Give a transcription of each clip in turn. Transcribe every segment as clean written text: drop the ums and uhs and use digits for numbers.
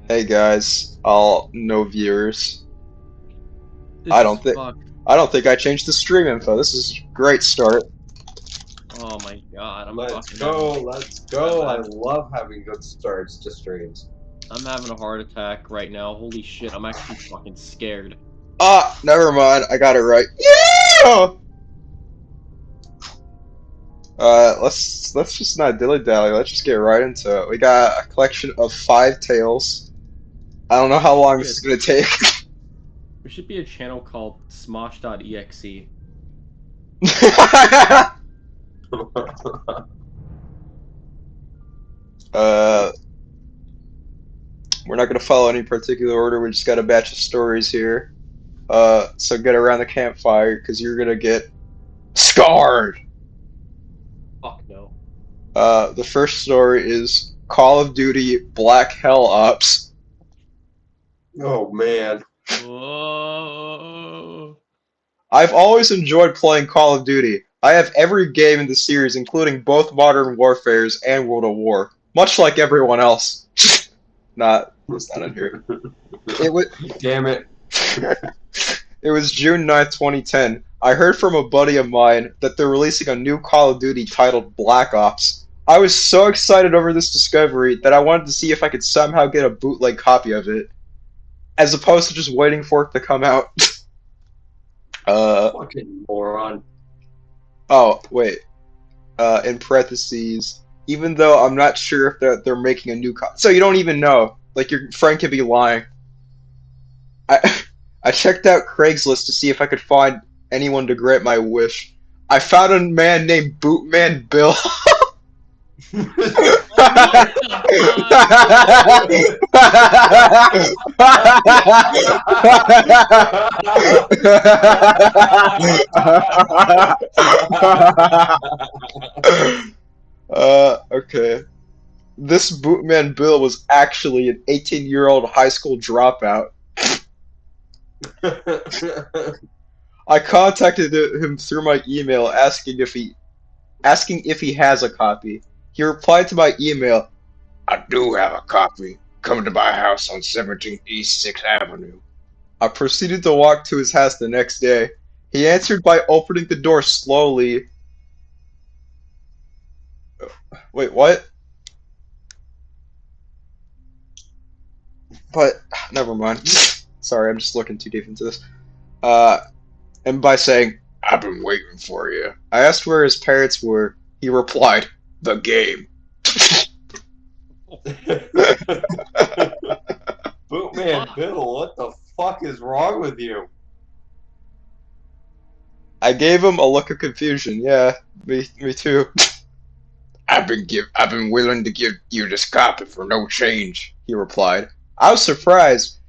Hey guys, all no viewers. I This is don't think fuck. I don't think I changed the stream info. This is a great start. Oh my god, Let's go, let's I'm go. I having, love having good starts to streams. I'm having a heart attack right now. Holy shit, I'm actually fucking scared. Ah, never mind. I got it right. Yeah. Let's just not dilly dally. Let's just get right into it. We got a collection of 5 tales. I don't know how long this is gonna take. There should be a channel called Smosh.exe. uh, we're not gonna follow any particular order. We just got a batch of stories here. So get around the campfire because you're gonna get scarred. Fuck no. The first story is Call of Duty Black Hell Ops. Oh man. Whoa. I've always enjoyed playing Call of Duty. I have every game in the series, including both Modern Warfares and World of War, much like everyone else. It's not in here. It was. Damn it. It was June 9th, 2010. I heard from a buddy of mine that they're releasing a new Call of Duty titled Black Ops. I was so excited over this discovery that I wanted to see if I could somehow get a bootleg copy of it, as opposed to just waiting for it to come out. Fucking moron. Oh, wait. In parentheses, even though I'm not sure if they're making a new so you don't even know. Like, your friend could be lying. I I checked out Craigslist to see if I could find anyone to grant my wish. I found a man named Bootman Bill. Okay. This Bootman Bill was actually an 18-year-old high school dropout. I contacted him through my email asking if he has a copy. He replied to my email, "I do have a copy. Come to my house on 17th East 6th Avenue." I proceeded to walk to his house the next day. He answered by opening the door slowly. Wait, what? But never mind. Sorry, I'm just looking too deep into this. And by saying, "I've been waiting for you." I asked where his parents were. He replied, "The game." Bootman Bill, what the fuck is wrong with you? I gave him a look of confusion. Yeah, me too. I've been willing to give you this copy for no change," he replied. I was surprised.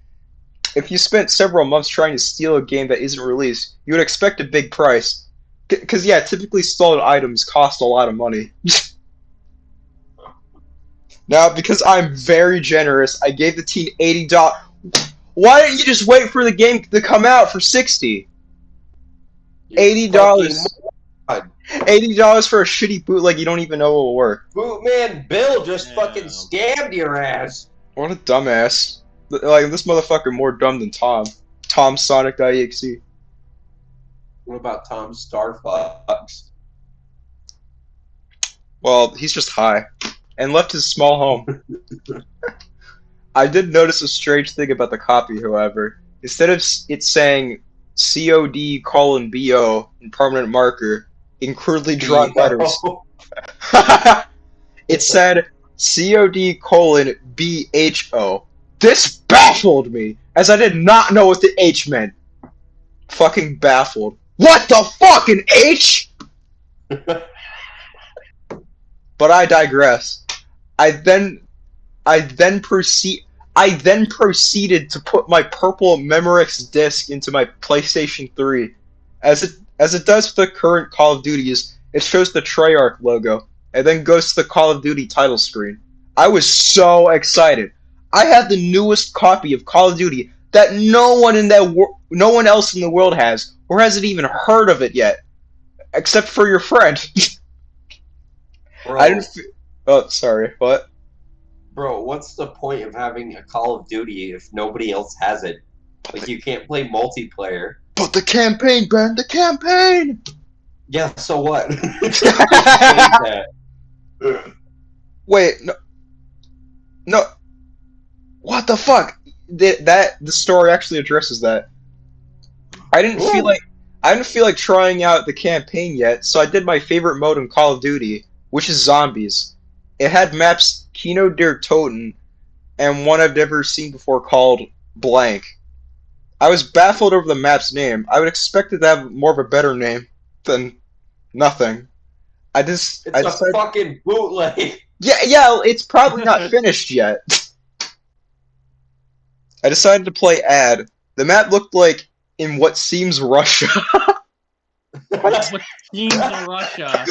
If you spent several months trying to steal a game that isn't released, you would expect a big price. Because, yeah, typically stolen items cost a lot of money. Now, because I'm very generous, I gave the teen $80. Why didn't you just wait for the game to come out for $60? $80. $80 for a shitty bootleg you don't even know will work. Bootman Bill just Damn. fucking scammed your ass. What a dumbass. Like, this motherfucker more dumb than Tom. Tom Sonic.exe. What about Tom Starfox? Well, he's just high. And left his small home. I did notice a strange thing about the copy, however. Instead of it saying COD:BO in permanent marker in crudely drawn letters, it said COD:BHO. This baffled me, as I did not know what the H meant. Fucking baffled. What the fucking H? But I digress. I then proceeded to put my purple Memorex disc into my PlayStation 3. As it does with the current Call of Duties, it shows the Treyarch logo, and then goes to the Call of Duty title screen. I was so excited. I have the newest copy of Call of Duty that no one else in the world has, or hasn't even heard of it yet, except for your friend. Bro, I didn't. Oh, sorry. What? Bro, what's the point of having a Call of Duty if nobody else has it? Like, you can't play multiplayer. But the campaign, Ben, the campaign! Yeah, so what? Just change that. Wait, no, no, what the fuck? The story actually addresses that. I didn't feel Ooh. like I didn't feel like trying out the campaign yet, so I did my favorite mode in Call of Duty, which is zombies. It had maps Kino der Toten and one I've never seen before called Blank. I was baffled over the map's name. I would expect it to have more of a better name than nothing. I It's a decided. fucking bootleg. Yeah, it's probably not finished yet. I decided to play Ad. The map looked like in what seems Russia. What teams in Russia?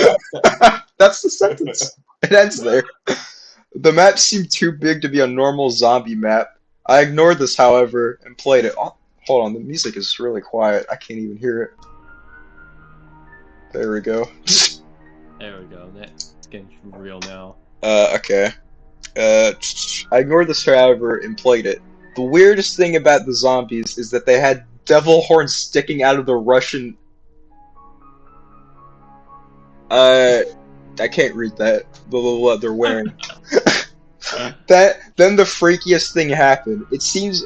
That's the sentence. It ends there. The map seemed too big to be a normal zombie map. I ignored this, however, and played it. Oh, hold on, the music is really quiet. I can't even hear it. There we go. There we go. It's getting real now. Okay. I ignored this, however, and played it. The weirdest thing about the zombies is that they had devil horns sticking out of the Russian. I can't read that. What they're wearing. Then the freakiest thing happened. It seems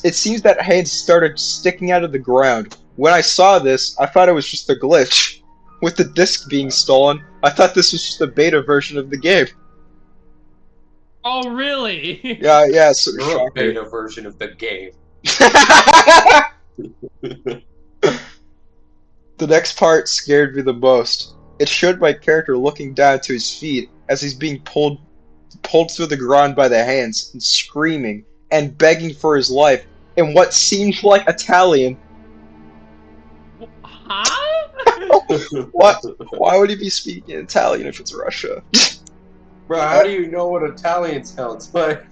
that hands started sticking out of the ground. When I saw this, I thought it was just a glitch. With the disc being stolen, I thought this was just a beta version of the game. Oh, really? Yeah, so You're a shocker. beta version of the game. The next part scared me the most. It showed my character looking down to his feet as he's being pulled through the ground by the hands and screaming and begging for his life in what seemed like Italian. Huh? What? Why would he be speaking Italian if it's Russia? Bro, how do you know what Italian sounds like?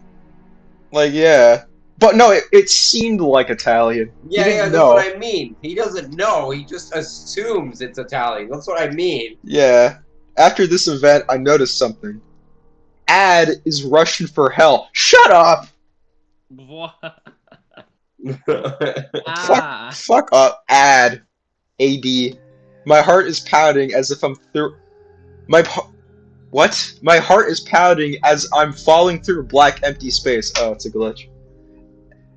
Like, yeah. But no, it seemed like Italian. He Yeah, didn't that's know. what I mean. He doesn't know. He just assumes it's Italian. That's what I mean. Yeah. After this event, I noticed something. Ad is Russian for hell. Shut up! What? Fuck, fuck up, Ad. AD. My heart is pounding as if I'm through. What? My heart is pounding as I'm falling through a black empty space. Oh, it's a glitch.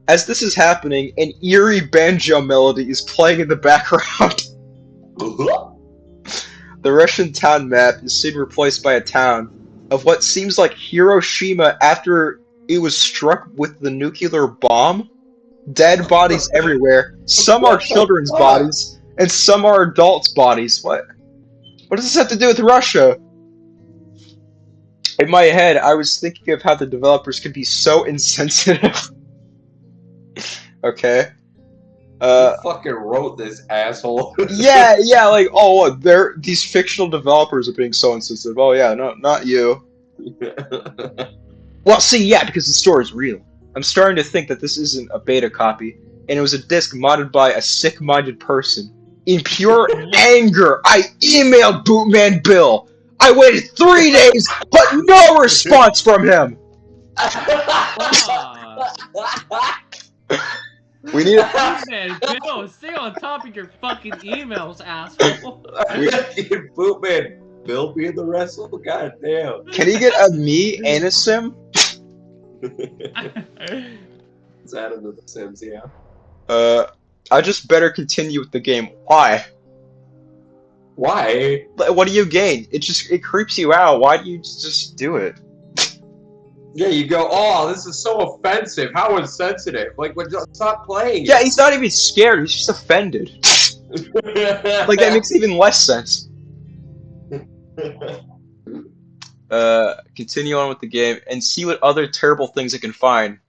As this is happening, an eerie banjo melody is playing in the background. The Russian town map is soon replaced by a town of what seems like Hiroshima after it was struck with the nuclear bomb. Dead bodies everywhere. Some are children's bodies, and some are adults' bodies. What? What does this have to do with Russia? In my head, I was thinking of how the developers could be so insensitive. Okay. You fucking wrote this, asshole. Yeah, like, oh, what, these fictional developers are being so insensitive. Oh, yeah, no, not you. Well, see, yeah, because the story's real. I'm starting to think that this isn't a beta copy, and it was a disc modded by a sick-minded person. In pure anger, I emailed Bootman Bill. I waited 3 days, but no response from him. We need. Man, Bill, stay on top of your fucking emails, asshole. Bootman Bill being the wrestler? God damn. Can he get a me and a sim? It's added to the Sims, yeah. I just better continue with the game. Why? Why? What do you gain? It creeps you out. Why do you just do it? Yeah, you go, oh, this is so offensive. How insensitive. Like, stop playing it. Yeah, he's not even scared. He's just offended. Like, that makes even less sense. Continue on with the game and see what other terrible things it can find.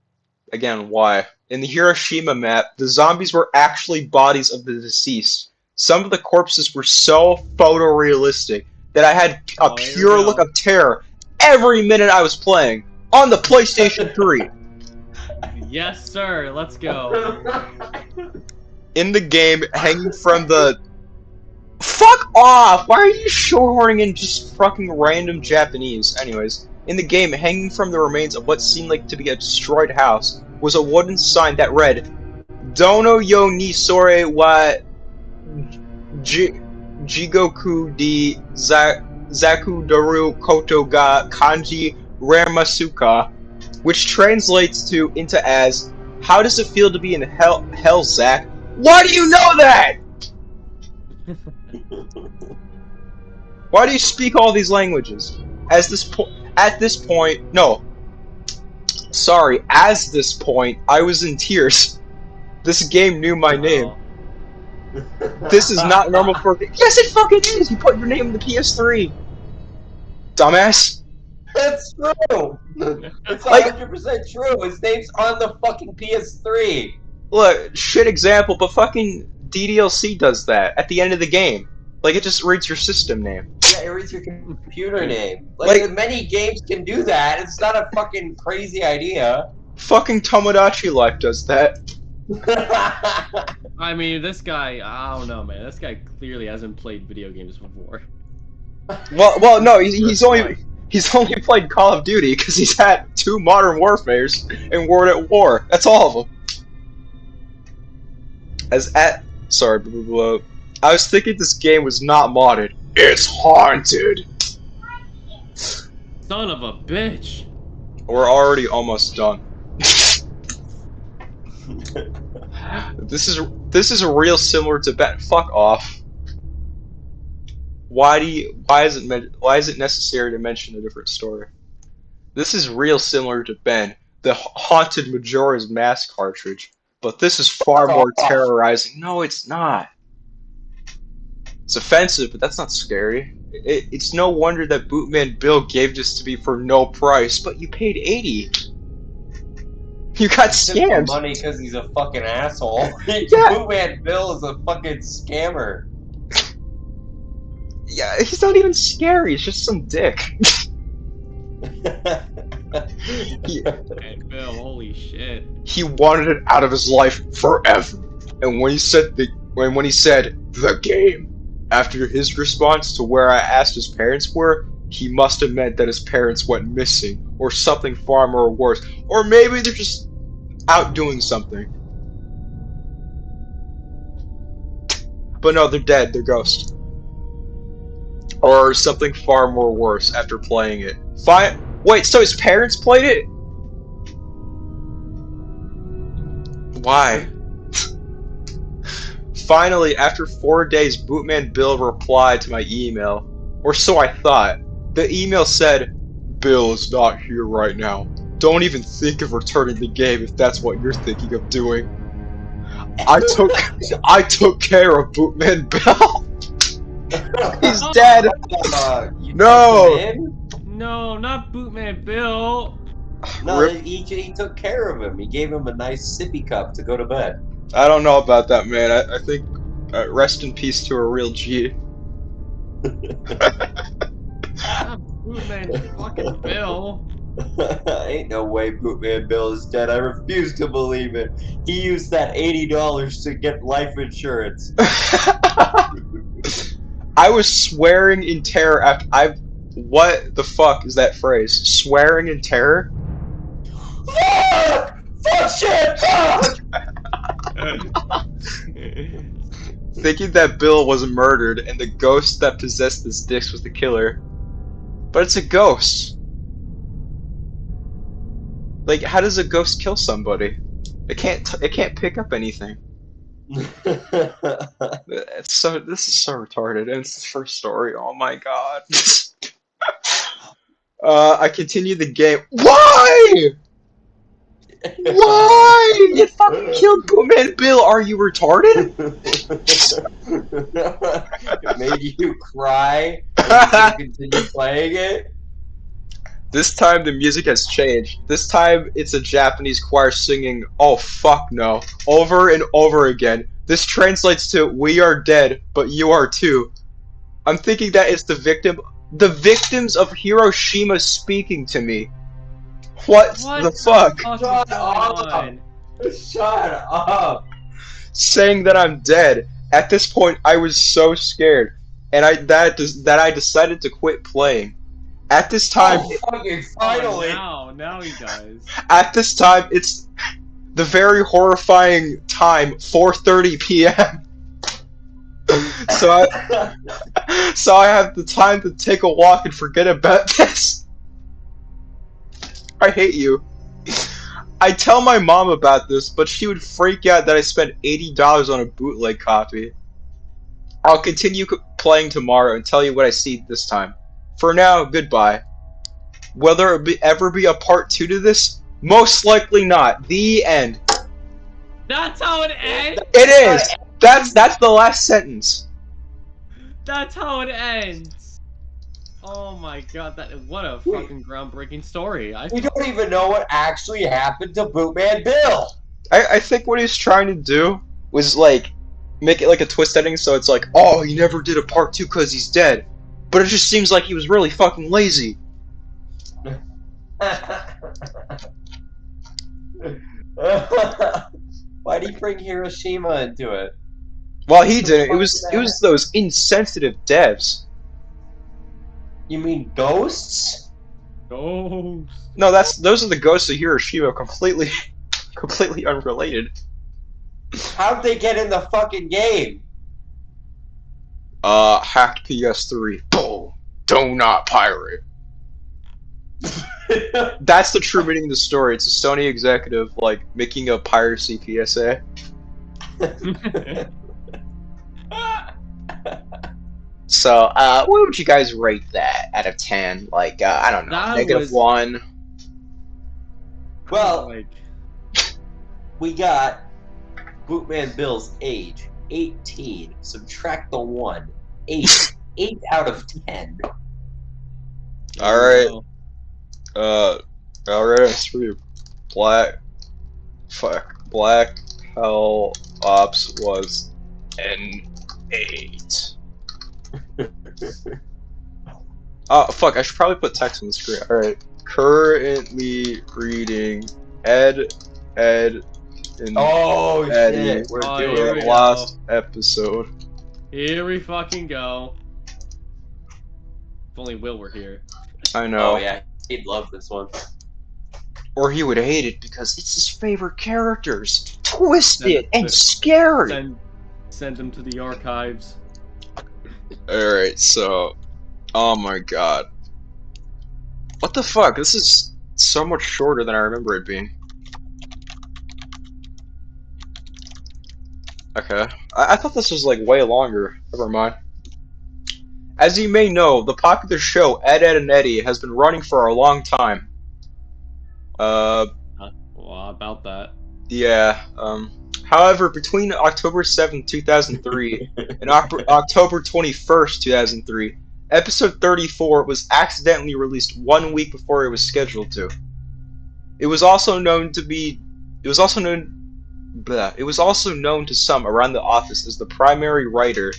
Again, why? In the Hiroshima map, the zombies were actually bodies of the deceased. Some of the corpses were so photorealistic that I had a pure look of terror every minute I was playing on the PlayStation 3. Yes, sir. Let's go. In the game, hanging from the... Fuck off! Why are you shoehorning in just fucking random Japanese? Anyways, In the game, hanging from the remains of what seemed like to be a destroyed house was a wooden sign that read, Dono yo ni sore wa jigoku di zakudaru koto ga kanji ramasuka, which translates into as, how does it feel to be in hell, Zach? Why do you know that? Why do you speak all these languages? At this point, I was in tears. This game knew my name. This is not normal for. Yes, it fucking is. You put your name in the PS3, dumbass. That's true. It's Like- 100% true. His name's on the fucking PS3. Look, shit example, but fucking DDLC does that at the end of the game. Like, it just reads your system name. Yeah, it reads your computer name. Like many games can do that. It's not a fucking crazy idea. Fucking Tomodachi Life does that. I mean, this guy, I don't know, man. This guy clearly hasn't played video games before. Well, no, he's only played Call of Duty because he's had 2 Modern Warfares and World at War. That's all of them. Sorry, blah, blah, blah. I was thinking this game was not modded. It's haunted. Son of a bitch. We're already almost done. This is real similar to Ben. Fuck off. Why is it necessary to mention a different story? This is real similar to Ben, the haunted Majora's Mask cartridge, but this is far more terrorizing. No, it's not. It's offensive, but that's not scary. It's no wonder that Bootman Bill gave this to me for no price, but you paid $80. You got scammed. Money because he's a fucking asshole. Yeah. Bootman Bill is a fucking scammer. Yeah, he's not even scary. He's just some dick. Man, Bill, holy shit. He wanted it out of his life forever. And when he said the game, after his response to where I asked his parents were, he must have meant that his parents went missing, or something far more worse, or maybe they're just out doing something. But no, they're dead. They're ghosts. Or something far more worse after playing it. Wait, so his parents played it? Why? Finally, after 4 days, Bootman Bill replied to my email. Or so I thought. The email said, Bill is not here right now. Don't even think of returning the game if that's what you're thinking of doing. I took care of Bootman Bill. He's dead. You No. took him in? No, not Bootman Bill. No, Rip. he took care of him. He gave him a nice sippy cup to go to bed. I don't know about that, man. I think rest in peace to a real G. Not Bootman fucking Bill. Ain't no way Bootman Bill is dead. I refuse to believe it. He used that $80 to get life insurance. I was swearing in terror after what the fuck is that phrase? Swearing in terror? Fuck! Fuck shit! Fuck! Thinking that Bill was murdered and the ghost that possessed this disc was the killer. But it's a ghost. Like, how does a ghost kill somebody? It can't pick up anything. This is so retarded, and it's the first story. Oh my god. I continue the game. Why? Why? You fucking killed Bootman Bill. Are you retarded? It made you cry and you continue playing it? This time the music has changed. This time it's a Japanese choir singing "Oh fuck no" over and over again. This translates to "We are dead, but you are too." I'm thinking that it's the victims of Hiroshima speaking to me. What the fuck? Shut up! Shut up! Saying that I'm dead. At this point, I was so scared, and I decided to quit playing. At this time, Oh, fucking Oh, finally! now he does. at this time, it's the very horrifying time, 4:30 p.m. So I have the time to take a walk and forget about this. I hate you. I tell my mom about this, but she would freak out that I spent $80 on a bootleg copy. I'll continue playing tomorrow and tell you what I see this time. For now, goodbye. Will there ever be a part 2 to this? Most likely not. The end. That's how it ends. It is. That's the last sentence. That's how it ends. Oh my god, what a fucking groundbreaking story. We don't even know what actually happened to Bootman Bill. I think what he's trying to do was like make it like a twist ending, so it's like, oh, he never did a part 2 because he's dead. But it just seems like he was really fucking lazy. Why'd he bring Hiroshima into it? Well, he didn't. It was those insensitive devs. You mean ghosts? Ghosts. No, those are the ghosts of Hiroshima, completely unrelated. How'd they get in the fucking game? Hacked PS3. Boom. Do not pirate. That's the true meaning of the story. It's a Sony executive, like, making a piracy PSA. So, what would you guys rate that out of 10? Like, I don't know, That -1? Well, like, we got Bootman Bill's age, 18. Subtract the 1. 8. 8 out of 10. Alright. Alright, it's for you. Black Hell Ops was an 8. Oh, fuck, I should probably put text on the screen. Alright. Currently reading Ed, and Oh Eddie shit, we're Oh, doing here the we it. last episode. here we fucking go. If only Will were here. I know. Oh yeah, he'd love this one. Or he would hate it because it's his favorite characters. Twisted and scary. Send them to the archives. Alright, so... Oh my god. What the fuck? This is so much shorter than I remember it being. Okay. I thought this was like way longer. Never mind. As you may know, the popular show Ed, Edd and Eddy has been running for a long time. Well, about that. Yeah, however, between October 7th, 2003 and October 21st, 2003, episode 34 was accidentally released 1 week before it was scheduled to. It was also known to some around the office as the primary writer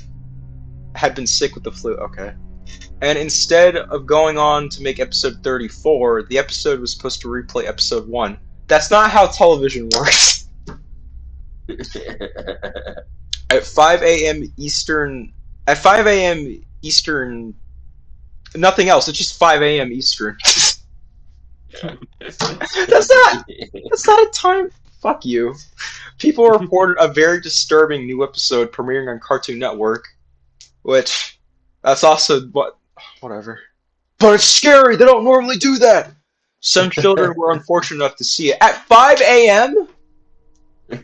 had been sick with the flu. Okay. And instead of going on to make episode 34, the episode was supposed to replay episode 1. That's not how television works. At 5 a.m. Eastern... At 5 a.m. Eastern... Nothing else, it's just 5 a.m. Eastern. That's not a time... Fuck you. People reported a very disturbing new episode premiering on Cartoon Network. Which... That's also... Whatever. But it's scary! They don't normally do that! Some children were unfortunate enough to see it. At 5 a.m.? How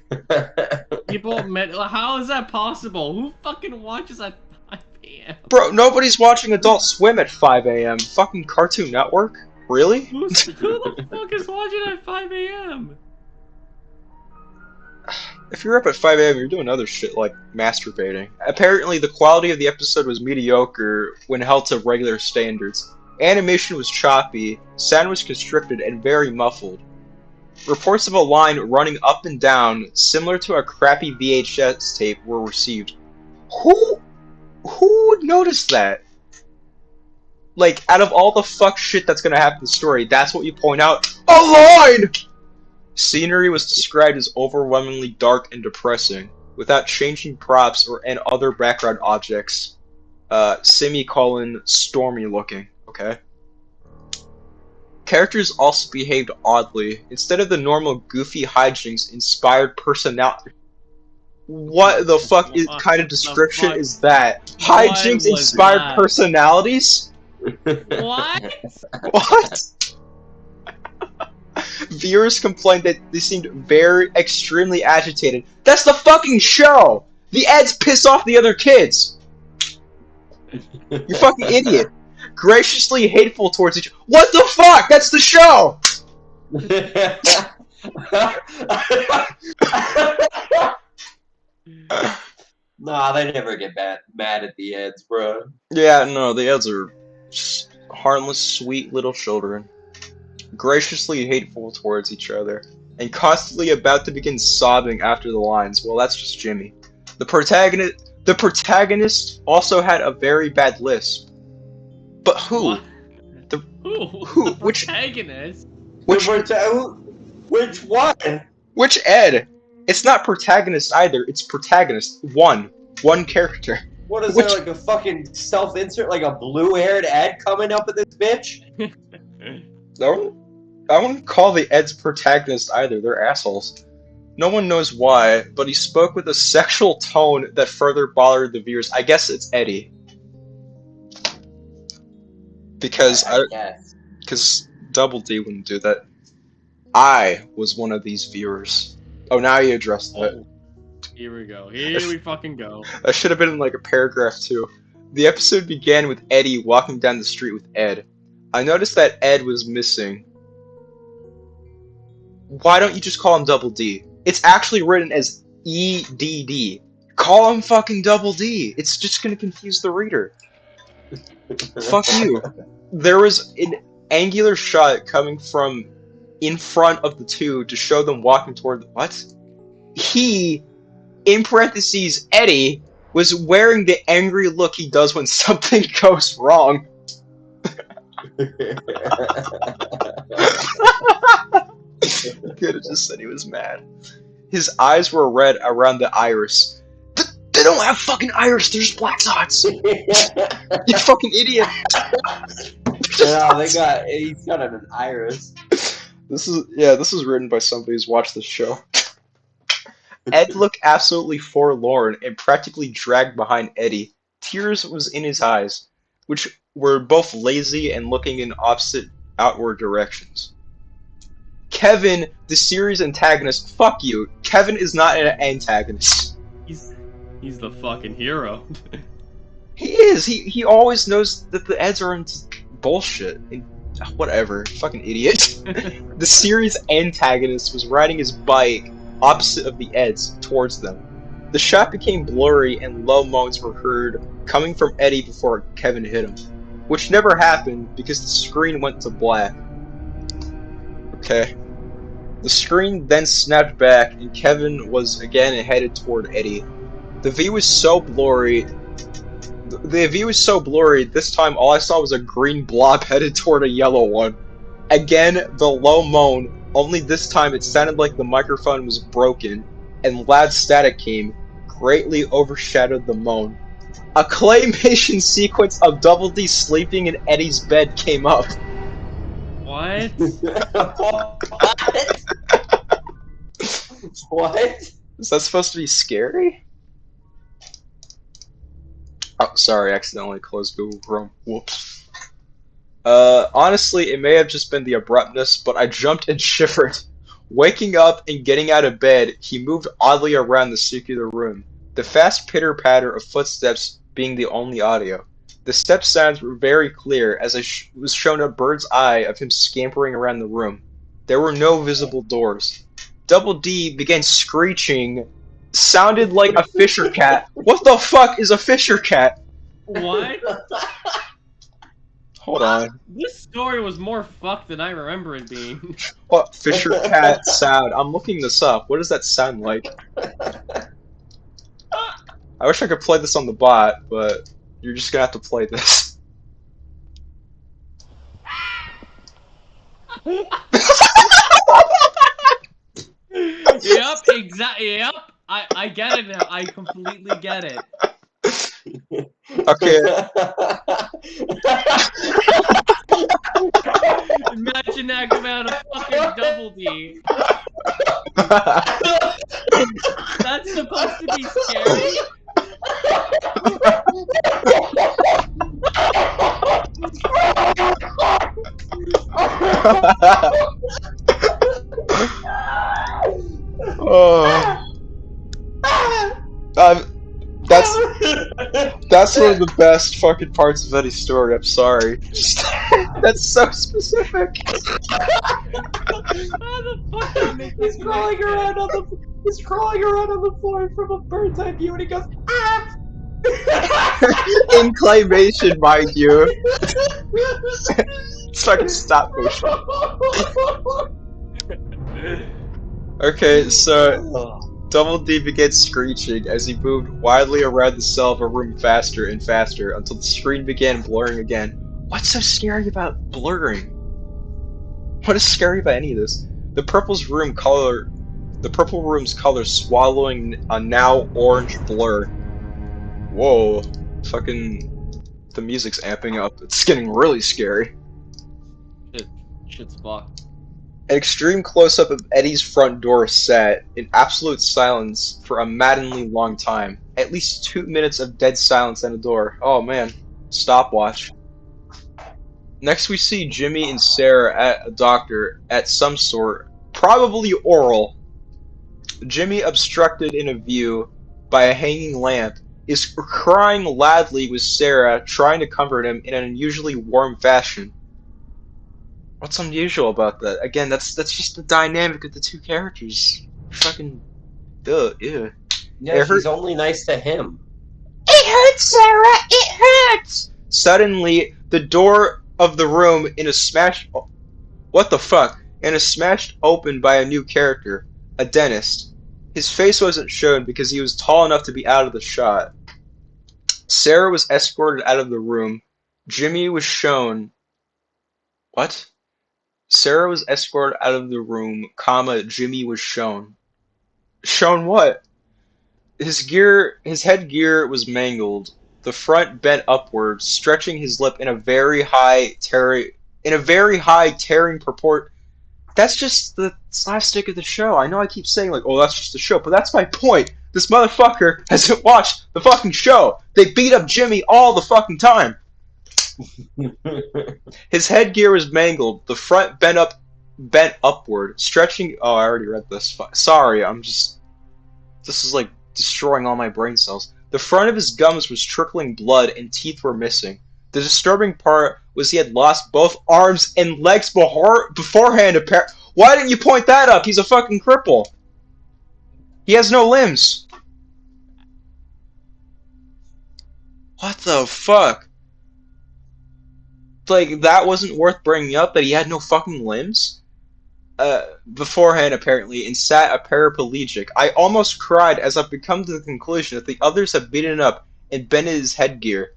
is that possible? Who fucking watches at 5 a.m.? Bro, nobody's watching Adult Swim at 5 a.m. Fucking Cartoon Network? Really? Who the fuck is watching at 5 a.m.? If you're up at 5 a.m., you're doing other shit like masturbating. Apparently, the quality of the episode was mediocre when held to regular standards. Animation was choppy, sound was constricted and very muffled. Reports of a line running up and down, similar to a crappy VHS tape, were received. Who would notice that? Like, out of all the fuck shit that's gonna happen in the story, that's what you point out? A line! Scenery was described as overwhelmingly dark and depressing, without changing props or and other background objects. Semicolon, stormy looking. Okay. Characters also behaved oddly. Instead of the normal goofy hijinks inspired personality. What the fuck What kind of the description fuck? is that? What Hijinks was inspired that? personalities? What? What? Viewers complained that they seemed very extremely agitated. That's the fucking show! The ads piss off the other kids! You fucking idiot. Graciously hateful towards each. What the fuck? That's the show! Nah, they never get mad at the ads, bro. Yeah, no, the ads are just harmless, sweet little children. Graciously hateful towards each other. And constantly about to begin sobbing after the lines. Well, that's just Jimmy. The protagonist also had a very bad lisp. But who? What? The- Who? The Which- protagonist? Which Which one? which Ed? It's not protagonist either, it's protagonist. One character. What is Which- there, like a fucking self-insert, like a blue-haired ad coming up with this bitch? I wouldn't call the Eds protagonist either, they're assholes. No one knows why, but he spoke with a sexual tone that further bothered the viewers. I guess it's Eddie. Because Yes. Double D wouldn't do that. I was one of these viewers. Oh, now you addressed that. Oh, here we go. Here we fucking go. That should have been in like a paragraph too. The episode began with Eddie walking down the street with Ed. I noticed that Ed was missing. Why don't you just call him Double D? It's actually written as EDD. Call him fucking Double D. It's just gonna confuse the reader. Fuck you. There was an angular shot coming from in front of the two to show them walking toward the what? He, in parentheses, Eddie, was wearing the angry look he does when something goes wrong. Could have just said he was mad. His eyes were red around the iris. They don't have fucking iris, there's black dots! You fucking idiot! No, he's got an iris. This is written by somebody who's watched this show. Ed looked absolutely forlorn and practically dragged behind Eddie. Tears was in his eyes, which were both lazy and looking in opposite outward directions. Kevin, the series antagonist, fuck you. Kevin is not an antagonist. He's the fucking hero. He is. He always knows that the Eds are into bullshit. Whatever. Fucking idiot. The series antagonist was riding his bike opposite of the Eds towards them. The shot became blurry and low moans were heard coming from Eddie before Kevin hit him. Which never happened because the screen went to black. Okay. The screen then snapped back and Kevin was again headed toward Eddie. The view was so blurry. This time all I saw was a green blob headed toward a yellow one. Again, the low moan, only this time it sounded like the microphone was broken, and loud static came, greatly overshadowed the moan. A claymation sequence of Double D sleeping in Eddie's bed came up. What? What? Is that supposed to be scary? Oh, sorry, I accidentally closed Google Chrome. Whoops. Honestly, it may have just been the abruptness, but I jumped and shivered. Waking up and getting out of bed, he moved oddly around the circular room, the fast pitter-patter of footsteps being the only audio. The step sounds were very clear as I was shown a bird's eye of him scampering around the room. There were no visible doors. Double D began screeching, sounded like a Fisher cat. What the fuck is a Fisher cat? What? Hold on. This story was more fucked than I remember it being. What Fisher cat sound? I'm looking this up. What does that sound like? I wish I could play this on the bot, but you're just gonna have to play this. Yep, exactly. Yep, I get it now. I completely get it. Okay. Imagine watching that come out of fucking Double D. That's supposed to be scary? Oh. That's one of the best fucking parts of any story. I'm sorry. That's so specific. How the fuck did I make this He's crawling around on the floor from a bird's eye view, and he goes, ah! In claymation, mind you. It's fucking stop motion. Okay, so Double D began screeching as he moved wildly around the cell of a room faster and faster until the screen began blurring again. What's so scary about blurring? What is scary about any of this? The purple room's color swallowing a now orange blur. Whoa, fucking the music's amping up. It's getting really scary. Shit's fucked. An extreme close-up of Eddie's front door sat in absolute silence for a maddeningly long time. At least 2 minutes of dead silence at the door. Oh man, stopwatch. Next we see Jimmy and Sarah at a doctor at some sort, probably oral. Jimmy, obstructed in a view by a hanging lamp, is crying loudly with Sarah, trying to comfort him in an unusually warm fashion. What's unusual about that? Again, that's just the dynamic of the two characters. Fucking duh, ew. Yeah, she's only nice to him. It hurts, Sarah! It hurts! Suddenly, the door of the room in a smashed... What the fuck? In a smashed open by a new character. A dentist. His face wasn't shown because he was tall enough to be out of the shot. Sarah was escorted out of the room. Jimmy was shown... What? Sarah was escorted out of the room, Jimmy was shown. Shown what? His headgear was mangled, the front bent upward, stretching his lip in a very high tearing purport. That's just the slapstick of the show. I know I keep saying, like, oh, that's just the show, but that's my point. This motherfucker hasn't watched the fucking show. They beat up Jimmy all the fucking time. His headgear was mangled, the front bent upward, stretching... Oh, I already read this. Sorry, this is like destroying all my brain cells. The front of his gums was trickling blood and teeth were missing. The disturbing part was he had lost both arms and legs beforehand. Why didn't you point that up? He's a fucking cripple. He has no limbs. What the fuck? Like, that wasn't worth bringing up, that he had no fucking limbs? Beforehand, apparently, and sat a paraplegic. I almost cried as I've come to the conclusion that the others have beaten him up and bent his headgear.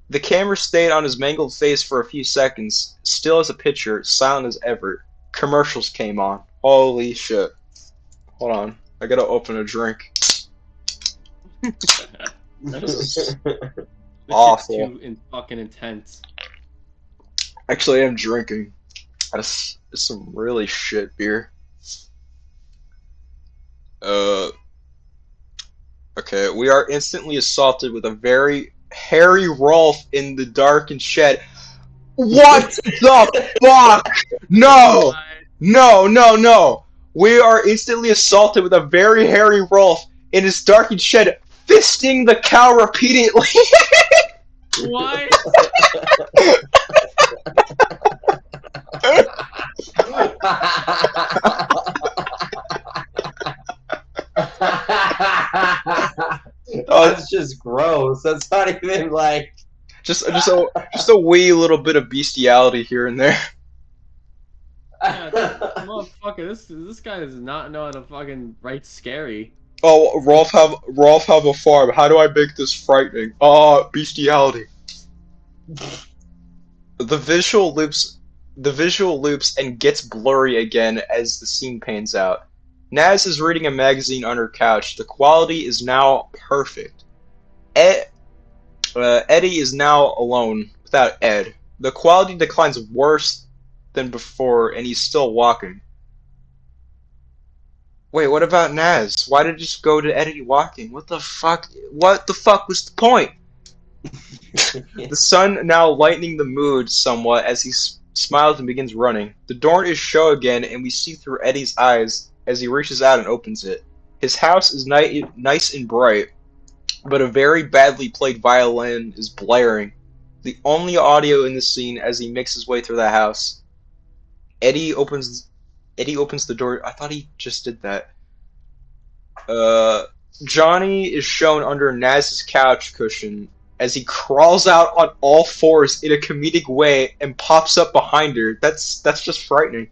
The camera stayed on his mangled face for a few seconds, still as a picture, silent as ever. Commercials came on. Holy shit. Hold on. I gotta open a drink. This is awful. Too fucking intense. Actually, I am drinking. It's some really shit beer. Okay, we are instantly assaulted with a very hairy Rolf in the darkened shed. What the fuck? No! No, no, no! We are instantly assaulted with a very hairy Rolf in his darkened shed, fisting the cow repeatedly. What? That's just gross. That's not even like just a wee little bit of bestiality here and there. Yeah, motherfucker, this guy does not know how to fucking write scary. Oh, Rolf have a farm. How do I make this frightening? Bestiality. The visual loops and gets blurry again as the scene pans out. Naz is reading a magazine on her couch. The quality is now perfect. Eddie is now alone without Ed. The quality declines worse than before, and he's still walking. Wait, what about Naz? Why did it just go to Eddie walking? What the fuck? What the fuck was the point? The sun now lightening the mood somewhat as he smiles and begins running. The door is show again, and we see through Eddie's eyes as he reaches out and opens it. His house is nice and bright, but a very badly played violin is blaring. The only audio in the scene as he makes his way through the house. Eddie opens the door. I thought he just did that. Johnny is shown under Naz's couch cushion as he crawls out on all fours in a comedic way and pops up behind her. That's just frightening.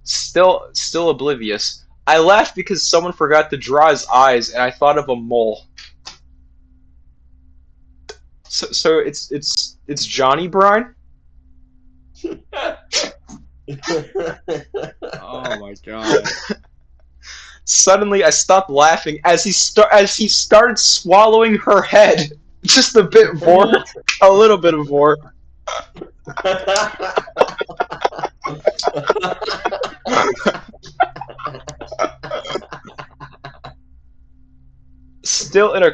Still oblivious. I laughed because someone forgot to draw his eyes, and I thought of a mole. So it's Johnny Brine? Oh my god. Suddenly, I stopped laughing as he started swallowing her head. Just a bit more, a little bit more. Still in a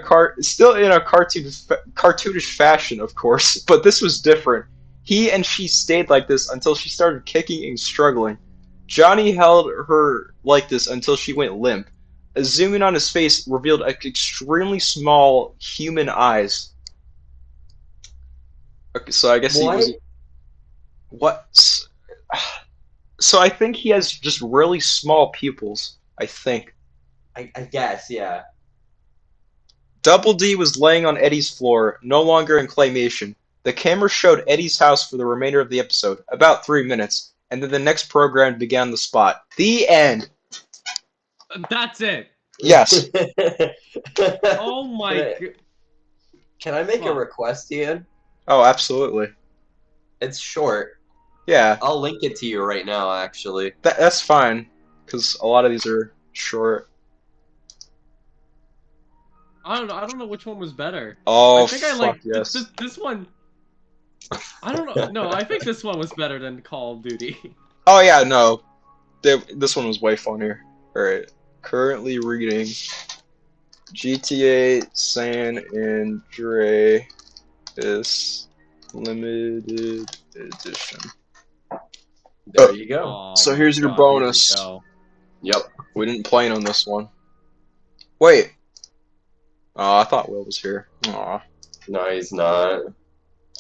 cartoonish fashion, of course, but this was different. He and she stayed like this until she started kicking and struggling. Johnny held her like this until she went limp. A zoom in on his face revealed extremely small human eyes. Okay, so I guess he was. What? So I think he has just really small pupils. I think. I guess, yeah. Double D was laying on Eddie's floor, no longer in claymation. The camera showed Eddie's house for the remainder of the episode, about 3 minutes, and then the next program began on the spot. The end. That's it. Yes. Oh my god. Can I make a request, Ian? Oh, absolutely. It's short. Yeah. I'll link it to you right now, actually. That's fine, because a lot of these are short. I don't know which one was better. Oh, I think I fuck like yes. this one. I don't know. No, I think this one was better than Call of Duty. Oh yeah, no. This one was way funnier. Alright. Currently reading GTA San Andreas Limited Edition. There you go. Oh So my here's your God, bonus. here we go. Yep. We didn't plan on this one. Wait. Oh, I thought Will was here. Aw. No, he's not.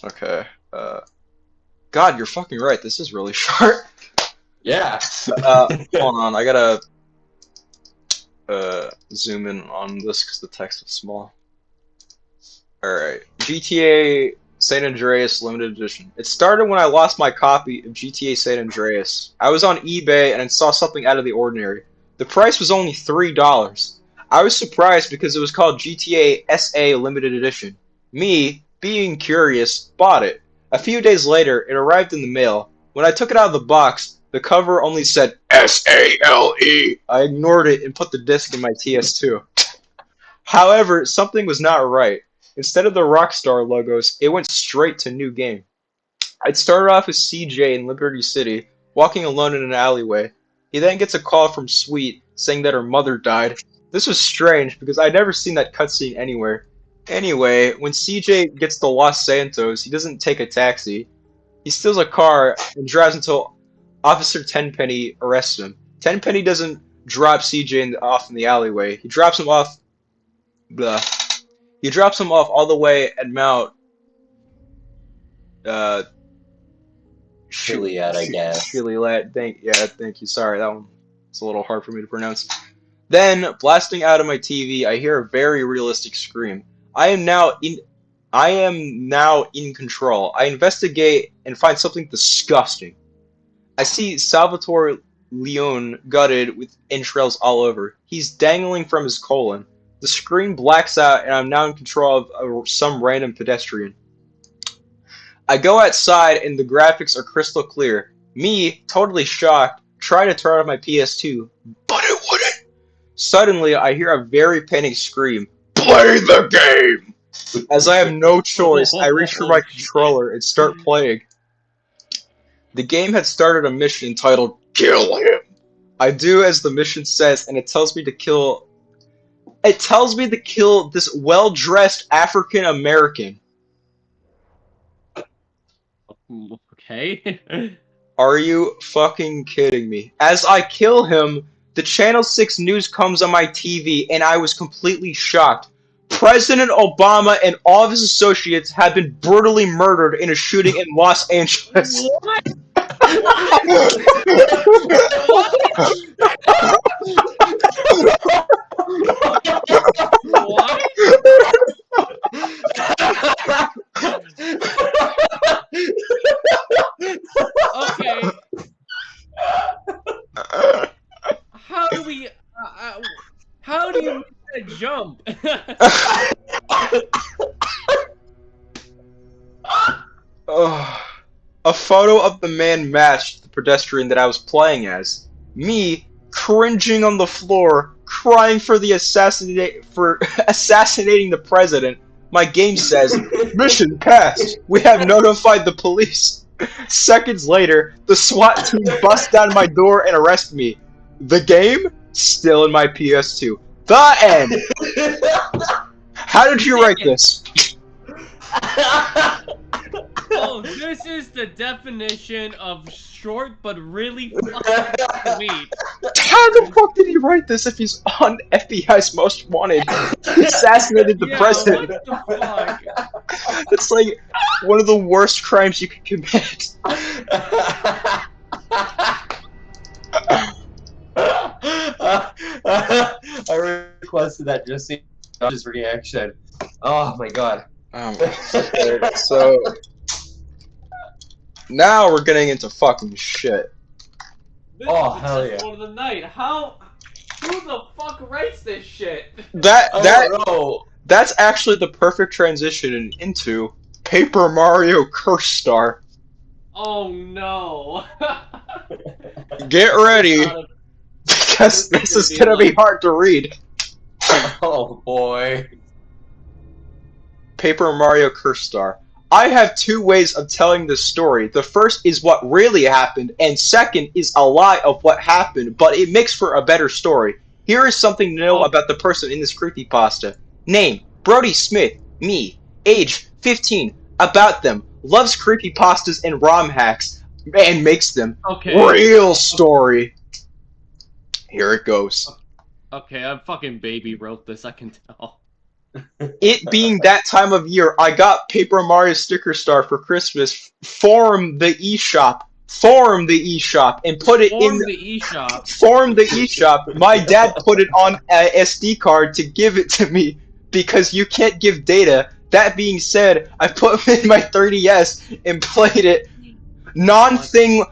Okay. God, you're fucking right. This is really short. Yeah. Hold on. I gotta zoom in on this because the text is small. Alright. GTA San Andreas Limited Edition. It started when I lost my copy of GTA San Andreas. I was on eBay and I saw something out of the ordinary. The price was only $3. I was surprised because it was called GTA SA Limited Edition. Me, being curious, bought it. A few days later, it arrived in the mail. When I took it out of the box, the cover only said SALE. I ignored it and put the disc in my TS2. However, something was not right. Instead of the Rockstar logos, it went straight to New Game. I'd started off as CJ in Liberty City, walking alone in an alleyway. He then gets a call from Sweet saying that her mother died. This was strange because I'd never seen that cutscene anywhere. Anyway, when CJ gets to Los Santos, he doesn't take a taxi. He steals a car and drives until Officer Tenpenny arrests him. Tenpenny doesn't drop CJ off in the alleyway. He drops him off. He drops him off all the way at Mount. Chiliad, I guess. Chiliad. Thank you. Sorry, that one was a little hard for me to pronounce. Then, blasting out of my TV, I hear a very realistic scream. I am now in control. I investigate and find something disgusting. I see Salvatore Leone gutted with entrails all over. He's dangling from his colon. The screen blacks out and I'm now in control of some random pedestrian. I go outside and the graphics are crystal clear. Me, totally shocked, try to turn off my PS2, but it wouldn't. Suddenly, I hear a very panicked scream. Play the game! As I have no choice, I reach for my controller and start playing. The game had started a mission entitled Kill Him. I do as the mission says, and it tells me to kill. It tells me to kill this well-dressed African American. Okay. Are you fucking kidding me? As I kill him, the Channel 6 news comes on my TV, and I was completely shocked. President Obama and all of his associates have been brutally murdered in a shooting in Los Angeles. What? What? Okay. How do we? How do you make that jump? A photo of the man matched the pedestrian that I was playing as. Me, cringing on the floor, crying for assassinating the president. My game says, mission passed. We have notified the police. Seconds later, the SWAT team busts down my door and arrest me. The game? Still in my PS2. The end! How did you write this? Oh, this is the definition of short but really fucking sweet. How the fuck did he write this if he's on FBI's Most Wanted? He assassinated the president. What the fuck? It's like one of the worst crimes you could commit. I requested that just see his reaction. Oh my god. So now we're getting into fucking shit. This Oh, is hell just yeah. one of the night. How? Who the fuck writes this shit? That I don't know. that's actually the perfect transition into Paper Mario Curse Star. Oh no. Get ready, because this is gonna be hard to read. Oh boy. Paper Mario Curse Star. I have two ways of telling this story. The first is what really happened, and second is a lie of what happened, but it makes for a better story. Here is something to know about the person in this creepypasta. Name, Brody Smith, me. Age, 15. About them, loves creepypastas and ROM hacks, and makes them. Okay. Real story. Here it goes. Okay, I fucking baby wrote this, I can tell. It being that time of year, I got Paper Mario Sticker Star for Christmas. Form the eShop, and put it Form in the eShop. Form the eShop. My dad put it on a SD card to give it to me because you can't give data. That being said, I put it in my 3DS and played it. Non-thing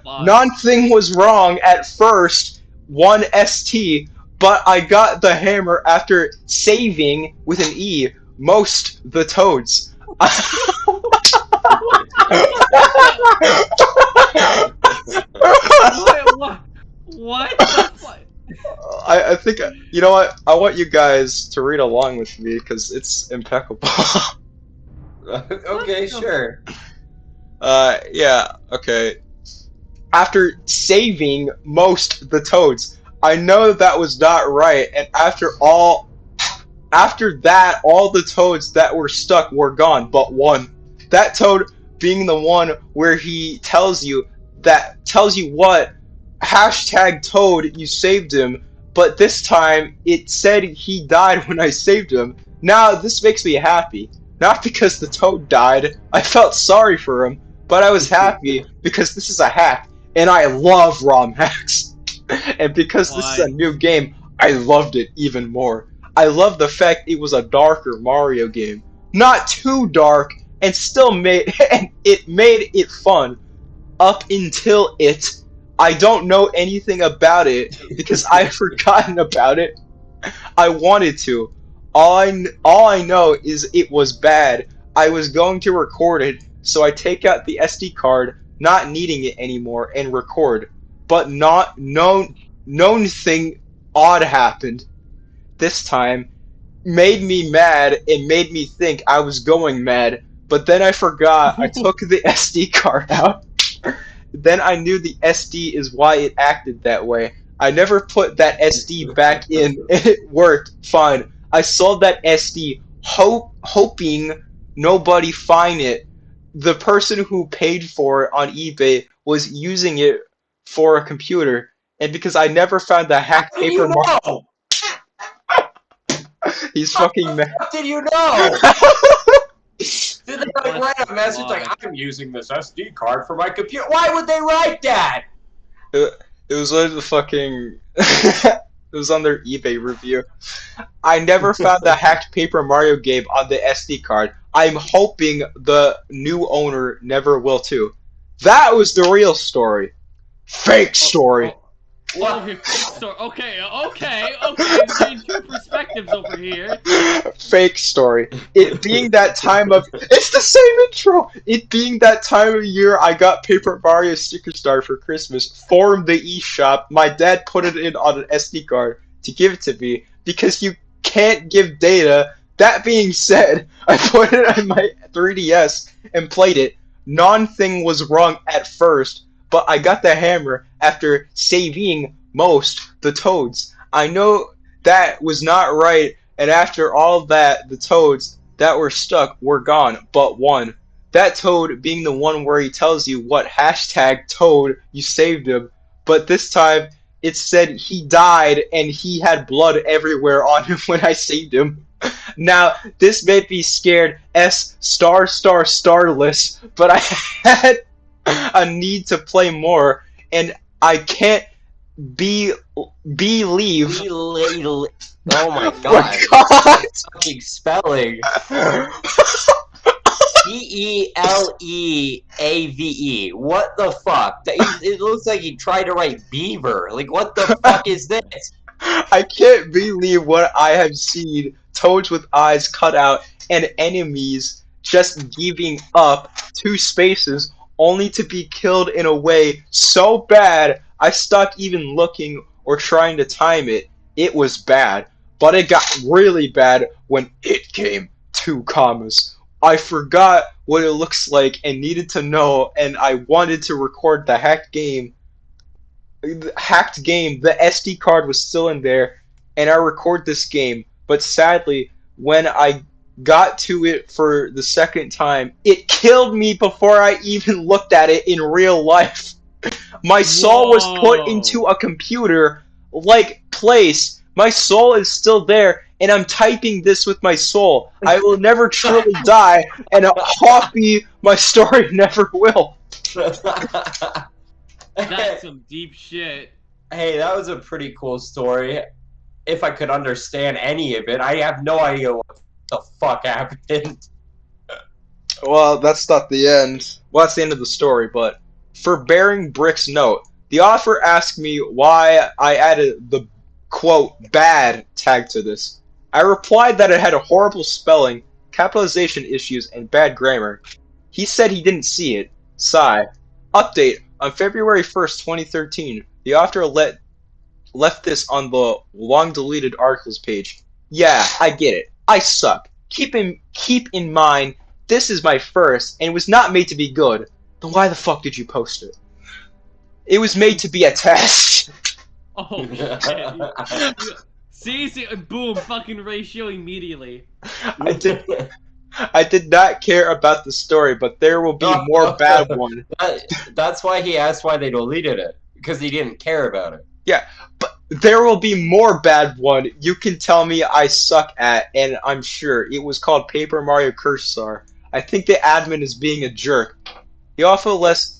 was wrong at first. 1ST. But I got the hammer after saving with an E most the toads. What the fuck? I think, you know what? I want you guys to read along with me because it's impeccable. Okay, sure. Yeah, okay. After saving most the toads. I know that was not right, and after that, all the toads that were stuck were gone, but one. That toad being the one where he tells you what hashtag toad you saved him, but this time it said he died when I saved him. Now this makes me happy. Not because the toad died, I felt sorry for him, but I was happy because this is a hack, and I love ROM hacks. And because this is a new game, I loved it even more. I love the fact it was a darker Mario game. Not too dark, and still made it fun. Up until it. I don't know anything about it, because I've forgotten about it. I wanted to. All I know is it was bad. I was going to record it, so I take out the SD card, not needing it anymore, and record. But not known thing odd happened. This time, made me mad and made me think I was going mad. But then I forgot I took the SD card out, Then I knew the SD is why it acted that way. I never put that SD back in, and it worked fine. I sold that SD hoping nobody find it. The person who paid for it on eBay was using it for a computer, and because I never found the How hacked did you paper mark, know? he's How fucking mad. the fuck did you know? Did they like What write a message the like, fuck? I'm using this SD card for my computer? Why would they write that? It was like the fucking. It was on their eBay review. I never found the hacked Paper Mario game on the SD card. I'm hoping the new owner never will too. That was the real story. Fake story. Okay, we're getting two perspectives over here. Fake story. It being that time of. It's the same intro! It being that time of year I got Paper Mario Sticker Star for Christmas, formed the eShop. My dad put it in on an SD card to give it to me because you can't give data. That being said, I put it on my 3DS and played it. Non-thing was wrong at first, but I got the hammer after saving most the toads. I know that was not right, and after all that, the toads that were stuck were gone, but one. That toad being the one where he tells you what hashtag toad you saved him, but this time it said he died and he had blood everywhere on him when I saved him. Now, this made me scared starless, but I had a need to play more, and I can't be believe. Oh my Oh my god. god! Fucking spelling. Beleaveave. What the fuck? It looks like he tried to write beaver. Like, what the fuck is this? I can't believe what I have seen. Toads with eyes cut out and enemies just giving up 2 spaces only to be killed in a way so bad I stopped even looking or trying to time it. It was bad. But it got really bad when it came 2 commas. I forgot what it looks like and needed to know, and I wanted to record the hacked game. The SD card was still in there, and I record this game. But sadly, when I got to it for the second time, it killed me before I even looked at it in real life. My soul was put into a computer like place. My soul is still there, and I'm typing this with my soul. I will never truly die, and a copy my story never will. That's some deep shit. Hey, that was a pretty cool story. If I could understand any of it, I have no idea what the fuck happened. Well, that's not the end. Well, that's the end of the story, but for bearing Brick's note, the author asked me why I added the quote bad tag to this. I replied that it had a horrible spelling, capitalization issues, and bad grammar. He said he didn't see it. Sigh. Update. On February 1st, 2013, the author left this on the long deleted articles page. Yeah, I get it. I suck. Keep in mind, this is my first, and it was not made to be good. Then why the fuck did you post it? It was made to be a test. Oh shit. See, boom, fucking ratio immediately. I did not care about the story, but there will be more bad ones. That's why he asked why they deleted it, because he didn't care about it. Yeah, but there will be more bad one. You can tell me I suck at, and I'm sure it was called Paper Mario Cursor. I think the admin is being a jerk. He also left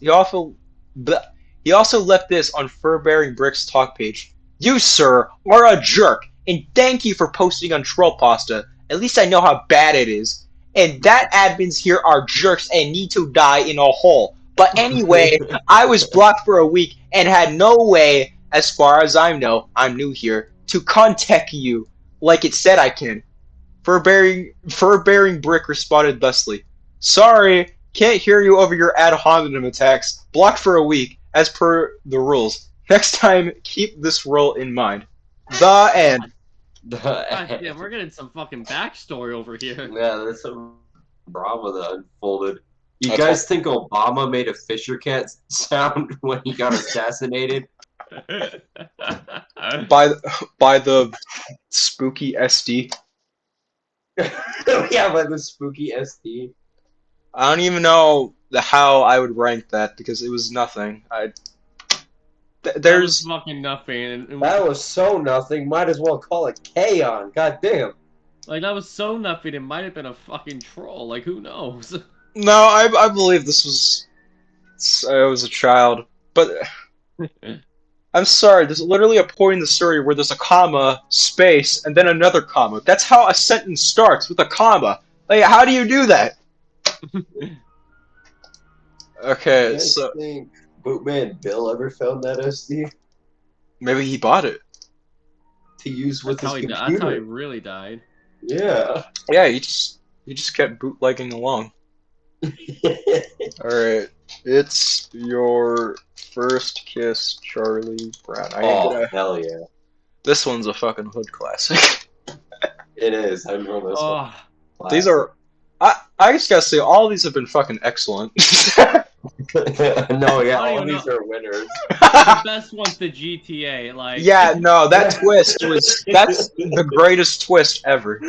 this on Fur-Bearing Brick's talk page. You, sir, are a jerk, and thank you for posting on Trollpasta. At least I know how bad it is. And that admins here are jerks and need to die in a hole. But anyway, I was blocked for a week and had no way, as far as I know, I'm new here, to contact you like it said I can. Fur-Bearing Brick responded thusly. Sorry, can't hear you over your ad hominem attacks. Blocked for a week, as per the rules. Next time, keep this rule in mind. The end. God damn, we're getting some fucking backstory over here. Yeah, there's some drama that unfolded. You Okay. guys think Obama made a Fisher Cat sound when he got assassinated? By the spooky SD. Yeah, by the spooky SD. I don't even know how I would rank that because it was nothing. That was There's fucking nothing. That was so nothing. Might as well call it K-On. God damn. Like, that was so nothing, it might have been a fucking troll. Like, who knows? no. I believe this was. I was a child, but I'm sorry. There's literally a point in the story where there's a comma, space, and then another comma. That's how a sentence starts, with a comma. Like, how do you do that? Okay, You guys so think Bootman Bill ever found that SD maybe he bought it. to use with That's his how he computer? really died. Yeah. Yeah, he just kept bootlegging along. All right, it's your first kiss, Charlie Brown. I ain't Oh, gonna. hell yeah. This one's a fucking hood classic. It is. I know this Oh, one. These are. I just gotta say, all these have been fucking excellent. No, yeah, I don't all even these are winners. the best one's the GTA. Like, Yeah, no, that twist was. That's the greatest twist ever.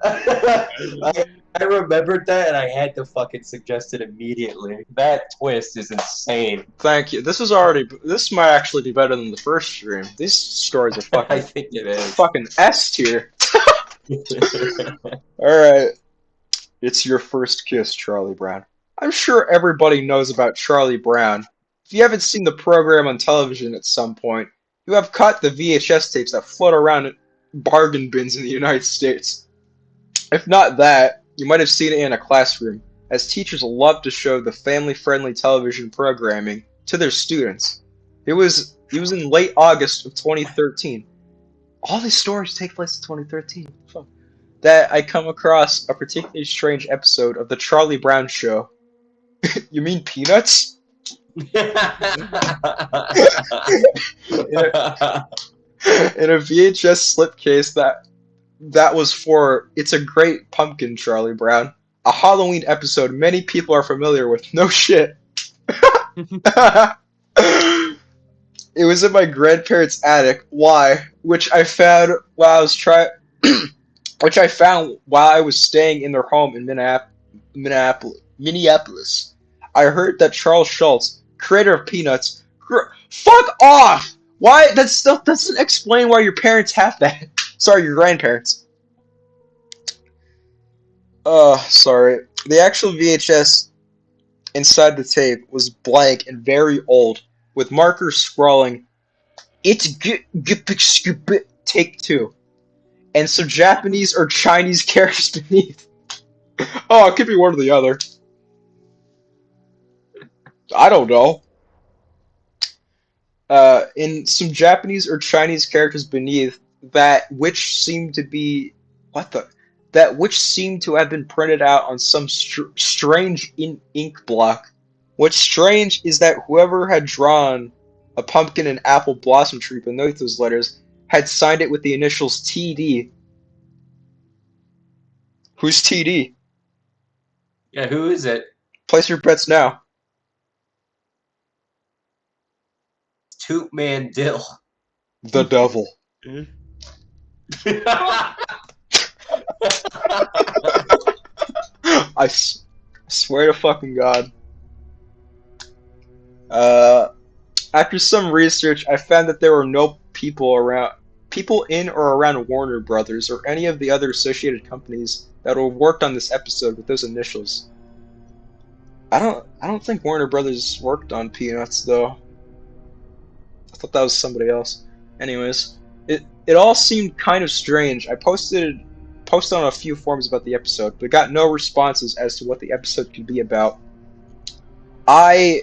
I remembered that and I had to fucking suggest it immediately. That twist is insane. Thank you. This is already. This might actually be better than the first stream. These stories are I fucking think it is. fucking S tier. Alright. It's your first kiss, Charlie Brown. I'm sure everybody knows about Charlie Brown. If you haven't seen the program on television at some point, you have caught the VHS tapes that float around in bargain bins in the United States. If not that, you might have seen it in a classroom, as teachers love to show the family-friendly television programming to their students. It was in late August of 2013. All these stories take place in 2013. Fuck. That I come across a particularly strange episode of The Charlie Brown Show. You mean Peanuts? In a VHS slipcase that was for It's a Great Pumpkin, Charlie Brown. A Halloween episode many people are familiar with. No shit. It was in my grandparents' attic. Why? Which I found while I was staying in their home in Minneapolis. I heard that Charles Schultz, creator of Peanuts, fuck off! Why? That still doesn't explain why your parents have that. Sorry, your grandparents. Sorry. The actual VHS inside the tape was blank and very old, with markers scrawling, "It's take two," and some Japanese or Chinese characters beneath. Oh, it could be one or the other. I don't know. In some Japanese or Chinese characters beneath which seemed to have been printed out on some strange ink block. What's strange is that whoever had drawn a pumpkin and apple blossom tree beneath those letters had signed it with the initials TD. Who's TD? Yeah, who is it? Place your bets now. Toot Man Dill. The devil. I swear to fucking God. After some research, I found that there were no people in or around Warner Brothers or any of the other associated companies that would have worked on this episode with those initials. I don't think Warner Brothers worked on Peanuts though. I thought that was somebody else. Anyways, it all seemed kind of strange. I posted on a few forums about the episode, but got no responses as to what the episode could be about. I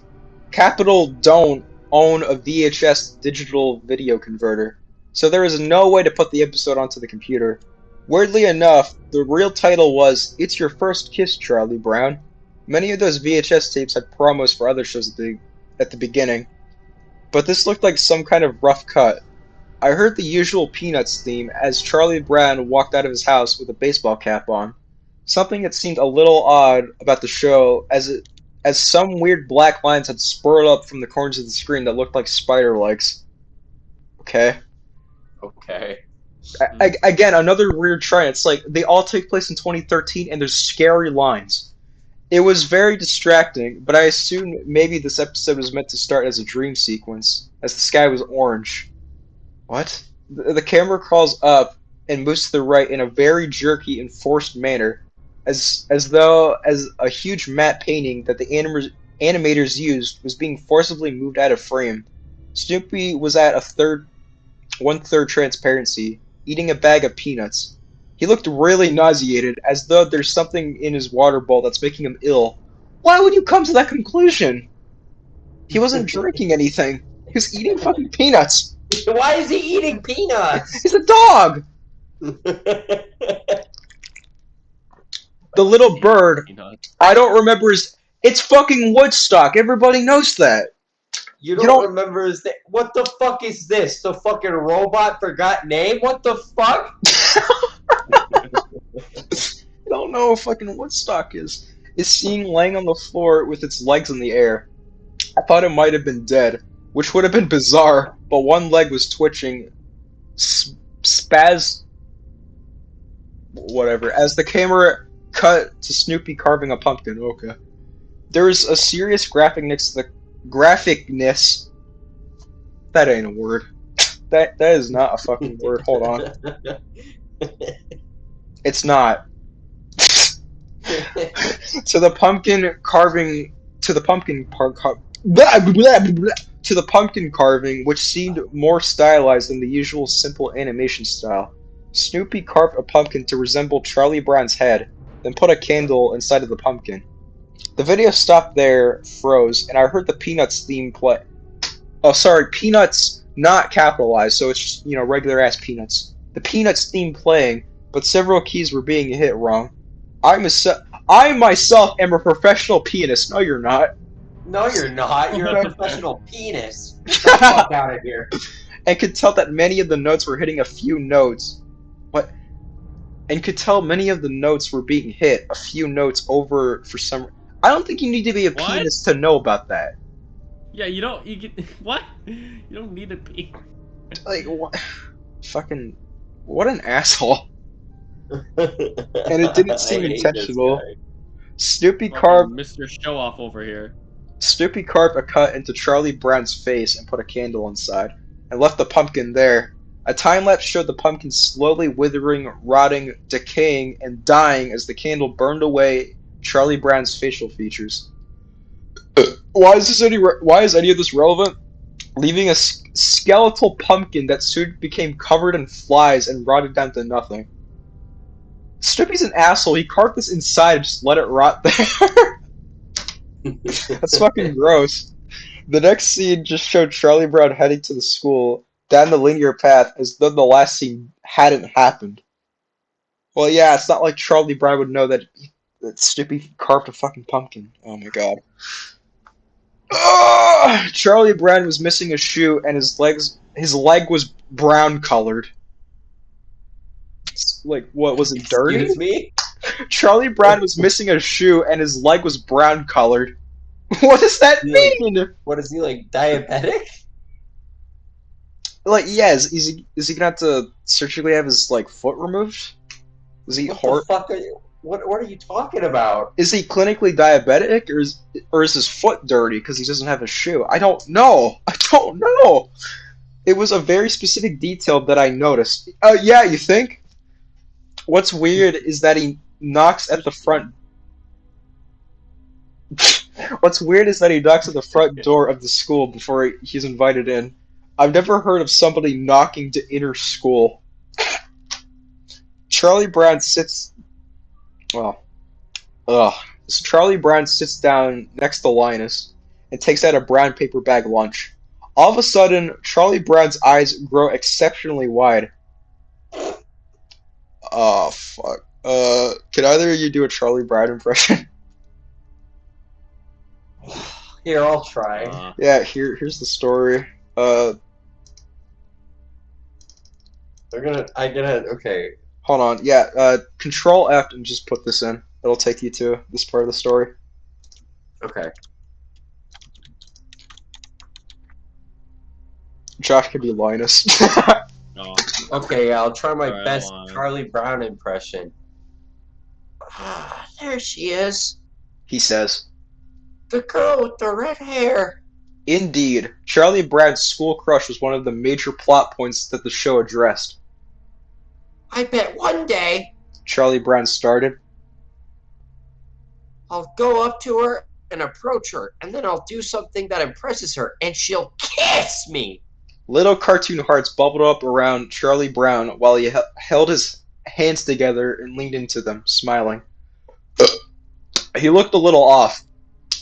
don't own a VHS digital video converter, so there is no way to put the episode onto the computer. Weirdly enough, the real title was It's Your First Kiss, Charlie Brown. Many of those VHS tapes had promos for other shows at the beginning, but this looked like some kind of rough cut. I heard the usual Peanuts theme as Charlie Brown walked out of his house with a baseball cap on. Something that seemed a little odd about the show as it as some weird black lines had spurred up from the corners of the screen that looked like spider legs. Okay. Okay. Again, another weird trend. It's like they all take place in 2013, and there's scary lines. It was very distracting, but I assumed maybe this episode was meant to start as a dream sequence, as the sky was orange. What? The camera crawls up and moves to the right in a very jerky and forced manner, as though as a huge matte painting that the animators used was being forcibly moved out of frame. Snoopy was at a 1/3 transparency, eating a bag of peanuts. He looked really nauseated, as though there's something in his water bowl that's making him ill. Why would you come to that conclusion? He wasn't drinking anything. He was eating fucking peanuts. Why is he eating peanuts? He's a dog. The little bird, I don't remember his. It's fucking Woodstock. Everybody knows that. You don't remember his name? What the fuck is this? The fucking robot forgot name? What the fuck? I don't know what fucking Woodstock is. Is seen laying on the floor with its legs in the air. I thought it might have been dead, which would have been bizarre, but one leg was twitching. Whatever. As the camera cut to Snoopy carving a pumpkin. Okay. There's a serious graphicness. That ain't a word. That is not a fucking word. Hold on. It's not. To the pumpkin carving. To the pumpkin to the pumpkin carving, which seemed more stylized than the usual simple animation style. Snoopy carved a pumpkin to resemble Charlie Brown's head, then put a candle inside of the pumpkin. The video stopped there, froze, and I heard the Peanuts theme play. Oh, sorry, Peanuts not capitalized, so it's just, regular ass Peanuts. The Peanuts theme playing, but several keys were being hit wrong. I myself am a professional pianist. No, you're not. No, you're not. You're a professional penis. Get the fuck out of here. And could tell that many of the notes were hitting a few notes. What? And could tell many of the notes were being hit a few notes over for some. I don't think you need to be a pianist to know about that. Yeah, you don't. You get what? You don't need to be. Like what? Fucking what an asshole. And it didn't seem intentional. Snoopy carved Mr. Show Off over here. Snoopy carved a cut into Charlie Brown's face and put a candle inside, and left the pumpkin there. A time-lapse showed the pumpkin slowly withering, rotting, decaying, and dying as the candle burned away Charlie Brown's facial features. Why is any of this relevant? Leaving a skeletal pumpkin that soon became covered in flies and rotted down to nothing. Snoopy's an asshole. He carved this inside and just let it rot there. That's fucking gross. The next scene just showed Charlie Brown heading to the school down the linear path as though the last scene hadn't happened. Well, yeah, it's not like Charlie Brown would know that Snoopy carved a fucking pumpkin. Oh my god. Charlie Brown was missing a shoe and his leg was brown colored. Like, what, was it dirty? Excuse me? Charlie Brown was missing a shoe and his leg was brown colored. What does that mean? What is he, like, diabetic? Like, yeah, is he gonna have to surgically have his, like, foot removed? Is he What the fuck are you? What are you talking about? Is he clinically diabetic, or is his foot dirty because he doesn't have a shoe? I don't know. It was a very specific detail that I noticed. Yeah, you think? What's weird is that he knocks at the front. What's weird is that he knocks at the front door of the school before he's invited in. I've never heard of somebody knocking to enter school. Charlie Brown sits. Well, so Charlie Brown sits down next to Linus and takes out a brown paper bag lunch. All of a sudden, Charlie Brown's eyes grow exceptionally wide. Oh, fuck. Can either of you do a Charlie Brown impression? Here, I'll try. Yeah, here's the story. Okay. Hold on, yeah, Control F and just put this in. It'll take you to this part of the story. Okay. Josh could be Linus. Oh, Okay, I'll try my Alright, best hold on. Charlie Brown impression. There she is. He says. The girl with the red hair. Indeed, Charlie Brown's school crush was one of the major plot points that the show addressed. I bet one day Charlie Brown started. I'll go up to her and approach her, and then I'll do something that impresses her, and she'll kiss me. Little cartoon hearts bubbled up around Charlie Brown while he held his hands together and leaned into them, smiling. He looked a little off.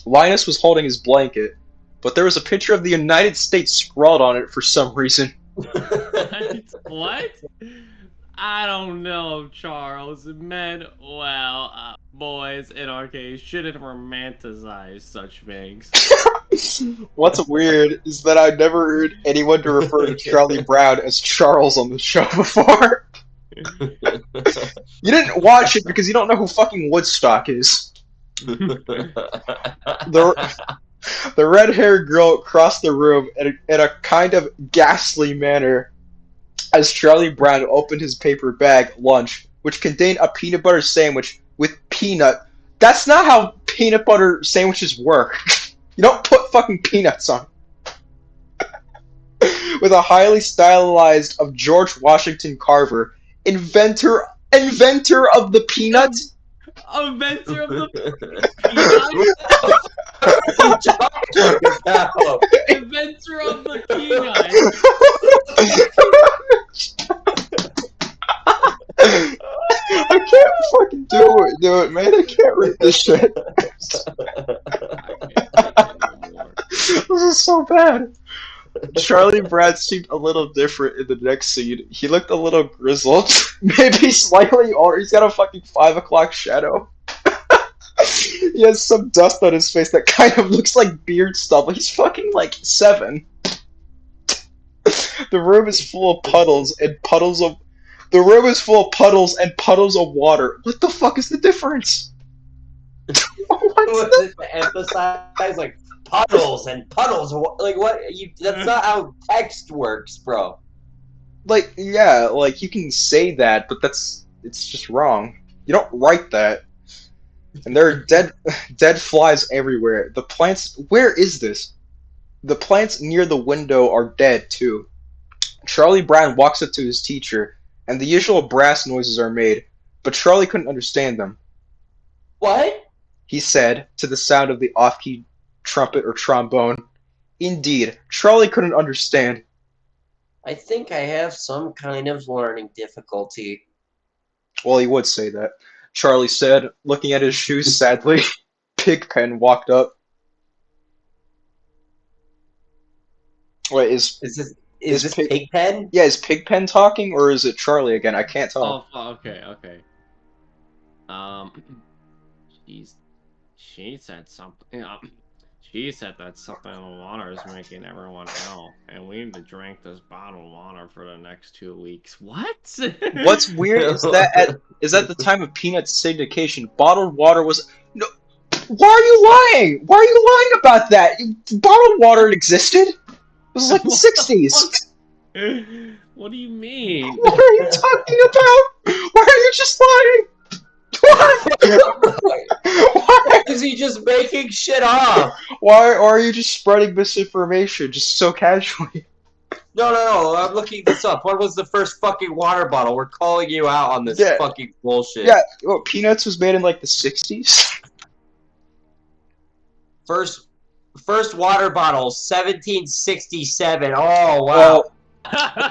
Linus was holding his blanket, but there was a picture of the United States scrawled on it for some reason. What? I don't know, Charles. Men, well, boys, in our case, shouldn't romanticize such things. What's weird is that I've never heard anyone to refer to Charlie Brown as Charles on the show before. You didn't watch it because you don't know who fucking Woodstock is. The red-haired girl crossed the room in a kind of ghastly manner as Charlie Brown opened his paper bag lunch, which contained a peanut butter sandwich with peanut. That's not how peanut butter sandwiches work. You don't put fucking peanuts on. With a highly stylized of George Washington Carver, inventor of the peanut. Inventor of the peanut? Inventor of the peanut! I can't fucking do it, man. I can't read this shit. This is so bad. Charlie Brown seemed a little different in the next scene. He looked a little grizzled, maybe slightly older. He's got a fucking 5 o'clock shadow. He has some dust on his face that kind of looks like beard stubble. He's fucking like 7. The room is full of puddles and puddles of. The room is full of puddles and puddles of water. What the fuck is the difference? What's it to emphasize? Like puddles and puddles. Like what? That's not how text works, bro. Like, yeah, like you can say that, but it's just wrong. You don't write that. And there are dead flies everywhere. The plants. Where is this? The plants near the window are dead too. Charlie Brown walks up to his teacher, and the usual brass noises are made, but Charlie couldn't understand them. What? He said, to the sound of the off-key trumpet or trombone. Indeed, Charlie couldn't understand. I think I have some kind of learning difficulty. Well, he would say that. Charlie said, looking at his shoes sadly. Pigpen walked up. Wait, is this Pigpen? Yeah, is Pigpen talking, or is it Charlie again? I can't tell. Oh, okay. She said something. She said that something in the water is making everyone ill, and we need to drink this bottled water for the next 2 weeks. What? What's weird is that at the time of Peanut's syndication, bottled water was no. Why are you lying? Why are you lying about that? Bottled water existed. It was like the 60s. What do you mean? What are you talking about? Why are you just lying? Why? Is he just making shit up? Why are you just spreading misinformation just so casually? No, I'm looking this up. What was the first fucking water bottle? We're calling you out on this fucking bullshit. Yeah, well, Peanuts was made in like the 60s. First water bottle, 1767. Oh, wow. Well,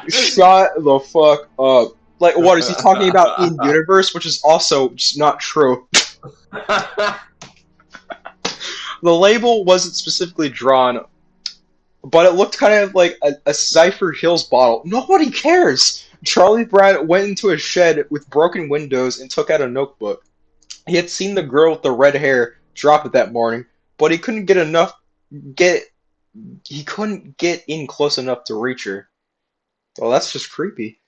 shut the fuck up. Like, what is he talking about in universe, which is also just not true. The label wasn't specifically drawn, but it looked kind of like a Cypher Hills bottle. Nobody cares! Charlie Brown went into a shed with broken windows and took out a notebook. He had seen the girl with the red hair drop it that morning, but he couldn't get in close enough to reach her. Well, that's just creepy.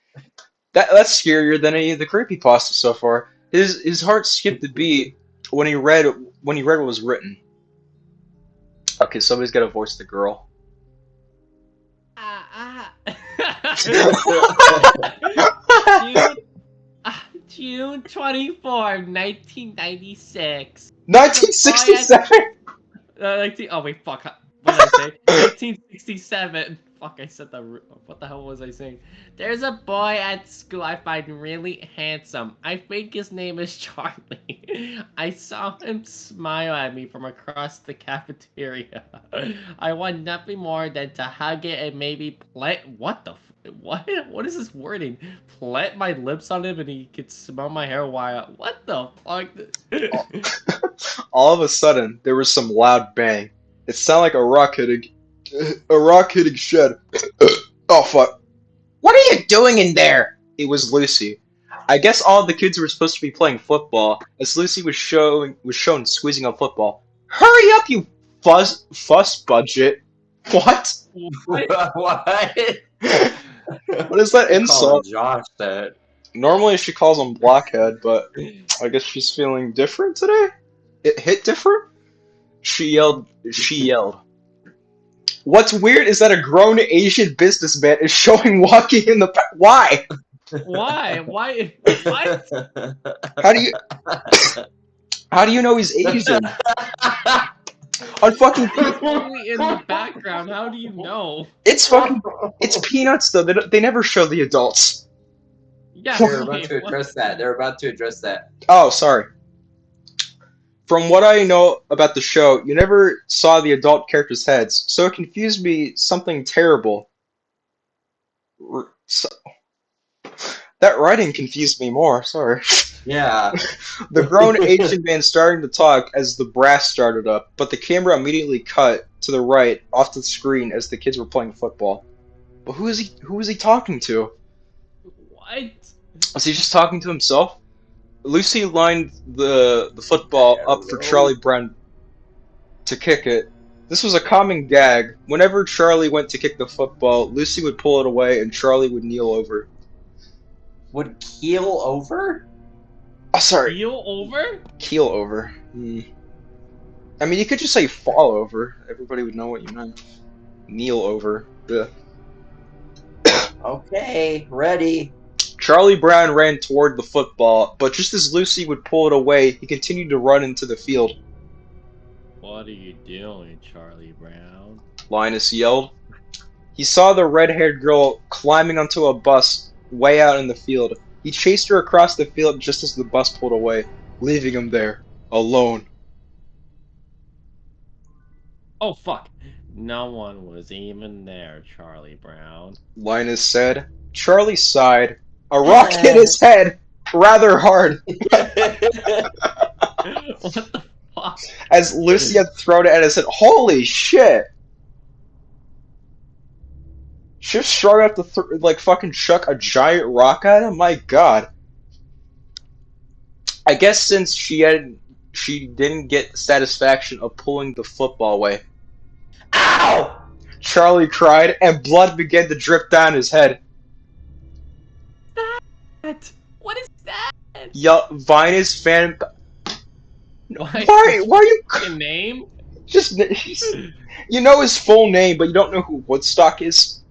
That's scarier than any of the creepypasta so far. His heart skipped a beat when he read what was written. Okay, somebody's gotta voice the girl. June, June 24, 1996. The boy at 1967. 19. Oh wait, fuck. What did I say? 1967. Fuck, I said that. What the hell was I saying? There's a boy at school I find really handsome. I think his name is Charlie. I saw him smile at me from across the cafeteria. I want nothing more than to hug it and maybe plant. What the? What? What is this wording? Plant my lips on him and he could smell my hair while. What the fuck? All of a sudden, there was some loud bang. It sounded like a rock hitting shed. Oh fuck! What are you doing in there? It was Lucy. I guess all of the kids were supposed to be playing football, as Lucy was shown squeezing a football. Hurry up, you fuss budget! What? What? What is that insult? Josh that. Normally she calls him blockhead, but I guess she's feeling different today? It hit different? She yelled. What's weird is that a grown Asian businessman is showing walking in the Why? Why? Why? What? How do you know he's Asian? On fucking Only in the background. How do you know? It's Peanuts though. They never show the adults. Yeah. They're about to address that. They're about to address that. Oh, sorry. From what I know about the show, you never saw the adult characters' heads, so it confused me something terrible. That writing confused me more, sorry. Yeah. The grown Asian man starting to talk as the brass started up, but the camera immediately cut to the right off the screen as the kids were playing football. But who is he talking to? What? Was he just talking to himself? Lucy lined the football up for Charlie Brown to kick it. This was a common gag. Whenever Charlie went to kick the football, Lucy would pull it away and Charlie would kneel over. Would keel over? Oh, sorry. Keel over? Keel over. I mean, you could just say fall over. Everybody would know what you meant. Kneel over. Ugh. Okay, ready. Charlie Brown ran toward the football, but just as Lucy would pull it away, he continued to run into the field. What are you doing, Charlie Brown? Linus yelled. He saw the red-haired girl climbing onto a bus way out in the field. He chased her across the field just as the bus pulled away, leaving him there, alone. Oh, fuck. No one was even there, Charlie Brown. Linus said. Charlie sighed. A rock hit his head rather hard. What the fuck? As Lucy had thrown it at his head. Holy shit! She was strong enough to fucking chuck a giant rock at him? My god. I guess since she didn't get the satisfaction of pulling the football away. Ow! Charlie cried, and blood began to drip down his head. What is that? Vinus fan. Why Why are you? Your name? Just you know his full name, but you don't know who Woodstock is.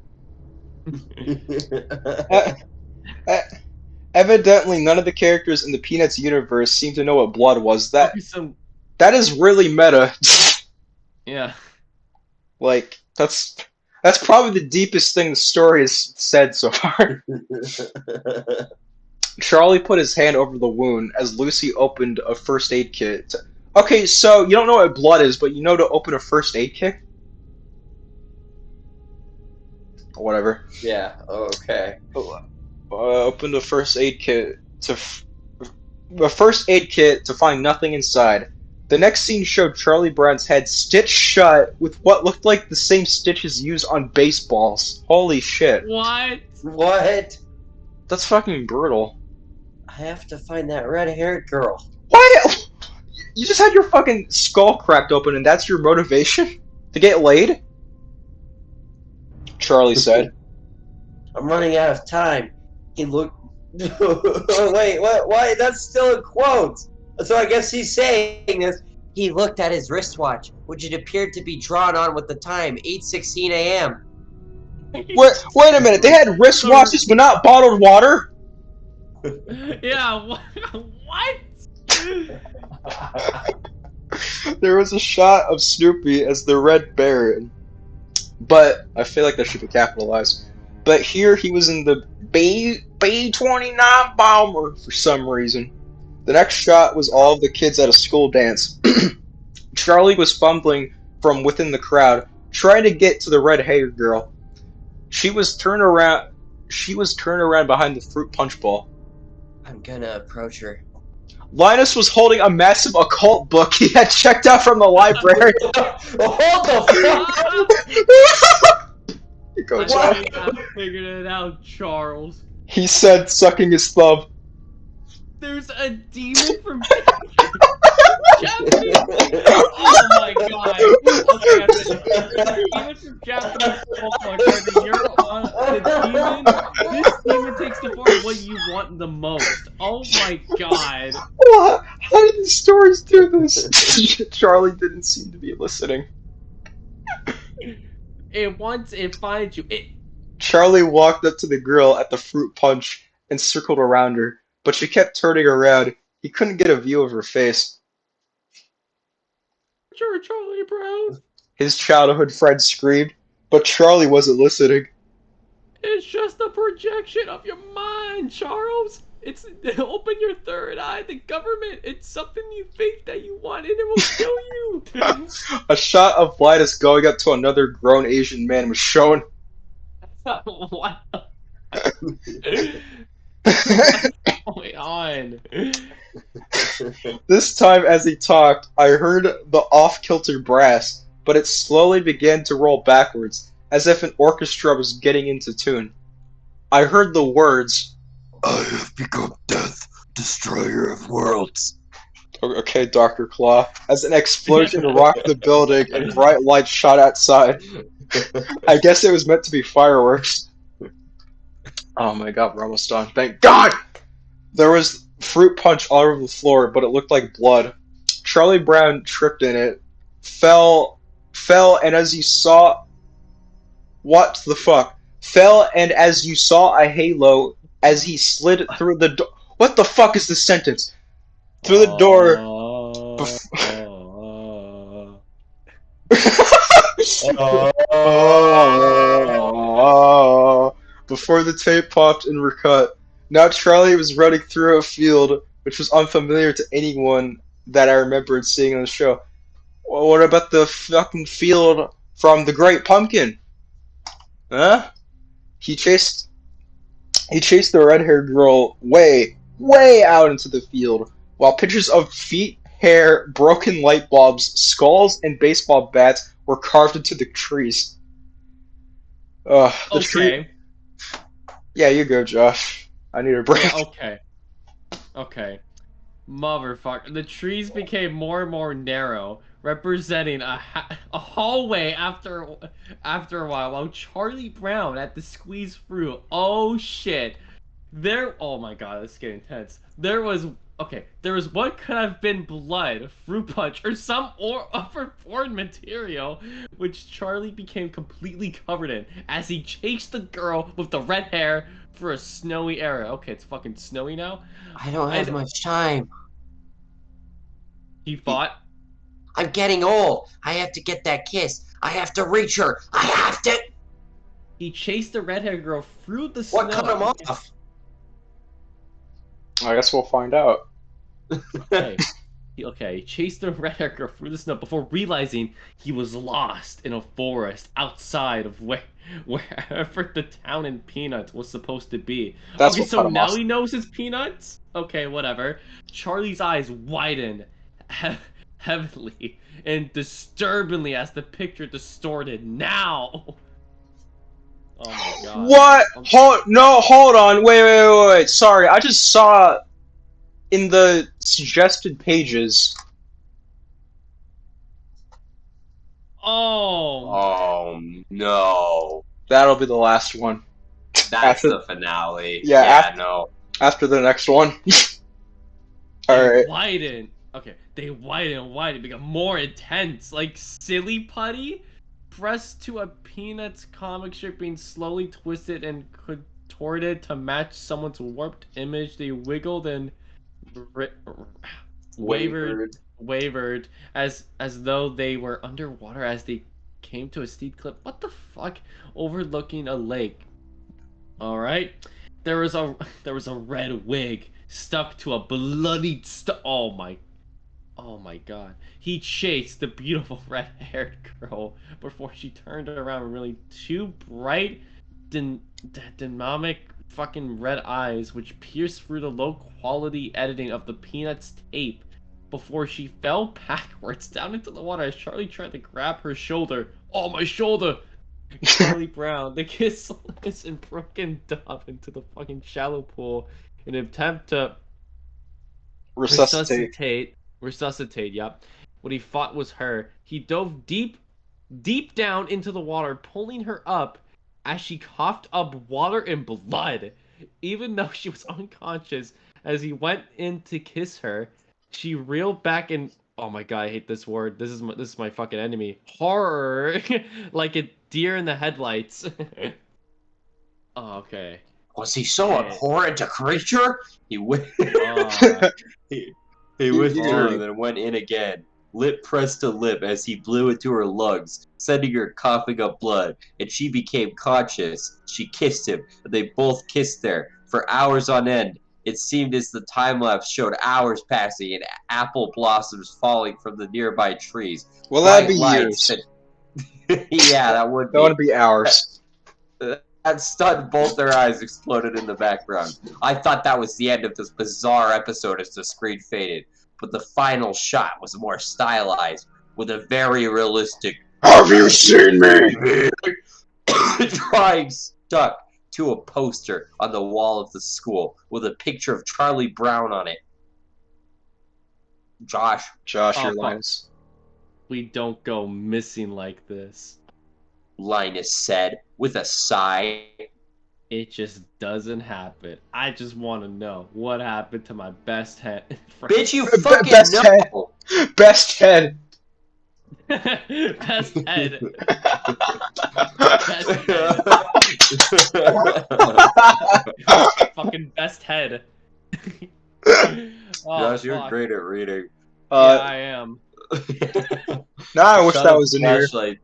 Evidently, none of the characters in the Peanuts universe seem to know what blood was. That is really meta. Yeah. Like that's probably the deepest thing the story has said so far. Charlie put his hand over the wound as Lucy opened a first aid kit. Okay, so you don't know what blood is, but you know to open a first aid kit? Whatever. Yeah, okay. Opened a first aid kit to find nothing inside. The next scene showed Charlie Brown's head stitched shut with what looked like the same stitches used on baseballs. Holy shit. What? What? That's fucking brutal. I have to find that red-haired girl. What? You just had your fucking skull cracked open and that's your motivation? To get laid? Charlie said. I'm running out of time. He looked... Wait, what? Why? That's still in quotes. So I guess he's saying this. He looked at his wristwatch, which it appeared to be drawn on with the time, 8:16 a.m. Wait a minute. They had wristwatches, but not bottled water. Yeah. What? There was a shot of Snoopy as the Red Baron, but I feel like that should be capitalized. But here he was in the B-29 bomber for some reason. The next shot was all of the kids at a school dance. Charlie was fumbling from within the crowd, trying to get to the red-haired girl. She was turned around behind the fruit punch bowl. I'm gonna approach her. Linus was holding a massive occult book he had checked out from the library. Hold the fuck! You go, I Josh. think I figured it out, Charles. He said, sucking his thumb. There's a demon from Japanese. Oh my god. Okay, demon from Japanese folklore. Whether you're on the demon, this demon takes the form of what you want the most. Oh my god. What? How did these stories do this? Charlie didn't seem to be listening. And once it finds you, Charlie walked up to the girl at the fruit punch and circled around her, but she kept turning around. He couldn't get a view of her face. You're Charlie Brown. His childhood friend screamed, but Charlie wasn't listening. It's just a projection of your mind, Charles. It's open your third eye. The government. It's something you think that you want, and it will kill you. A shot of Linus going up to another grown Asian man was shown. What? What's going on? This time, as he talked, I heard the off-kilter brass, but it slowly began to roll backwards, as if an orchestra was getting into tune. I heard the words, I have become death, destroyer of worlds. okay, Dr. Claw, as an explosion rocked the building and bright lights shot outside. I guess it was meant to be fireworks. Oh my god, we're almost done. Thank God! There was fruit punch all over the floor, but it looked like blood. Charlie Brown tripped in it, fell, and as you saw... What the fuck? Fell, and as you saw a halo as he slid through the door... What the fuck is this sentence? Through the door... Before the tape popped and recut. Now Charlie was running through a field which was unfamiliar to anyone that I remembered seeing on the show. Well, what about the fucking field from the Great Pumpkin? Huh? He chased the red-haired girl way out into the field, while pictures of feet, hair, broken light bulbs, skulls, and baseball bats were carved into the trees. The tree. Yeah, you go, Josh. I need a break. Okay. Motherfucker. The trees became more and more narrow, representing a hallway after a while Charlie Brown had to squeeze through. Oh shit. Oh my god, this is getting intense. There was what could have been blood, fruit punch, or some other foreign material, which Charlie became completely covered in as he chased the girl with the red hair for a snowy area. Okay, it's fucking snowy now. I don't have much time. He fought. I'm getting old. I have to get that kiss. I have to reach her. I have to. He chased the red-haired girl through the snow. What cut him off? I guess we'll find out. Okay. He chased the red-haired girl through the snow before realizing he was lost in a forest outside of wherever the town in Peanuts was supposed to be. That's okay, what so cut him now off. he knows it's Peanuts? Okay, whatever. Charlie's eyes widen heavily and disturbingly as the picture distorted. Now! Oh my god. What? Hold on. Wait. Sorry, I just saw in the suggested pages. Oh no. That'll be the last one. That's the finale. Yeah, no. After the next one. Alright. Widen. Okay, they widen and widen, become more intense, like silly putty, pressed to a Peanuts comic strip being slowly twisted and contorted to match someone's warped image. They wiggled and ri- wavered, Wavered. wavered as though they were underwater as they came to a steep cliff. What the fuck? Overlooking a lake. All right. There was a there was a red wig stuck to a bloodied Oh my god. He chased the beautiful red-haired girl before she turned around with really two bright, dynamic fucking red eyes which pierced through the low-quality editing of the Peanuts tape before she fell backwards down into the water as Charlie tried to grab her shoulder. Oh, my shoulder! Charlie Brown, the kid slips and broken dove into the fucking shallow pool in an attempt to Resuscitate. resuscitate, yep. What he thought was her. He dove deep down into the water, pulling her up as she coughed up water and blood. Even though she was unconscious, as he went in to kiss her, she reeled back and oh my god, I hate this word. This is my fucking enemy. Horror, like a deer in the headlights. Oh, okay. Was he so Hey. abhorrent a creature? He Oh, he withdrew Yeah. and then went in again, lip pressed to lip as he blew into her lungs, sending her coughing up blood, and she became conscious. She kissed him, and they both kissed there for hours on end. It seemed as the time lapse showed hours passing and apple blossoms falling from the nearby trees. Well, that'd Bright be lights years. that- yeah, that would That would be. be hours. That stunned both their eyes exploded in the background. I thought that was the end of this bizarre episode as the screen faded, but the final shot was more stylized, with a very realistic Have you seen me? drawing stuck to a poster on the wall of the school with a picture of Charlie Brown on it. Josh, Josh, Oh, your fuck. lines. we don't go missing like this. Linus said with a sigh. It just doesn't happen. I just want to know what happened to my best head. Bitch, you Be- fucking best know! Best head. best head. Fucking best head. Oh, Josh, you're fuck. great at reading. Yeah, Uh, I am. now I wish Shot that of was in here. flashlight,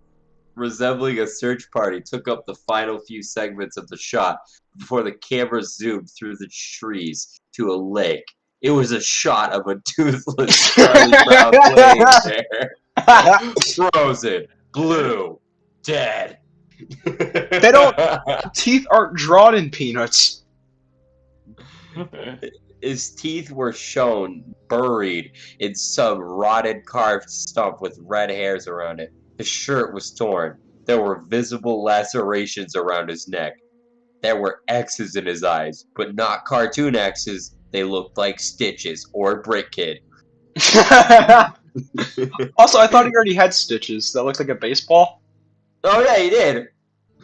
resembling a search party, took up the final few segments of the shot before the camera zoomed through the trees to a lake. It was a shot of a toothless Charlie Brown laying there, frozen, blue, dead. They don't- Teeth aren't drawn in peanuts. His teeth were shown buried in some rotted carved stump with red hairs around it. His shirt was torn. There were visible lacerations around his neck. There were X's in his eyes, but not cartoon X's. They looked like stitches or Brick Kid. Also, I thought he already had stitches. That looked like a baseball. Oh yeah, he did.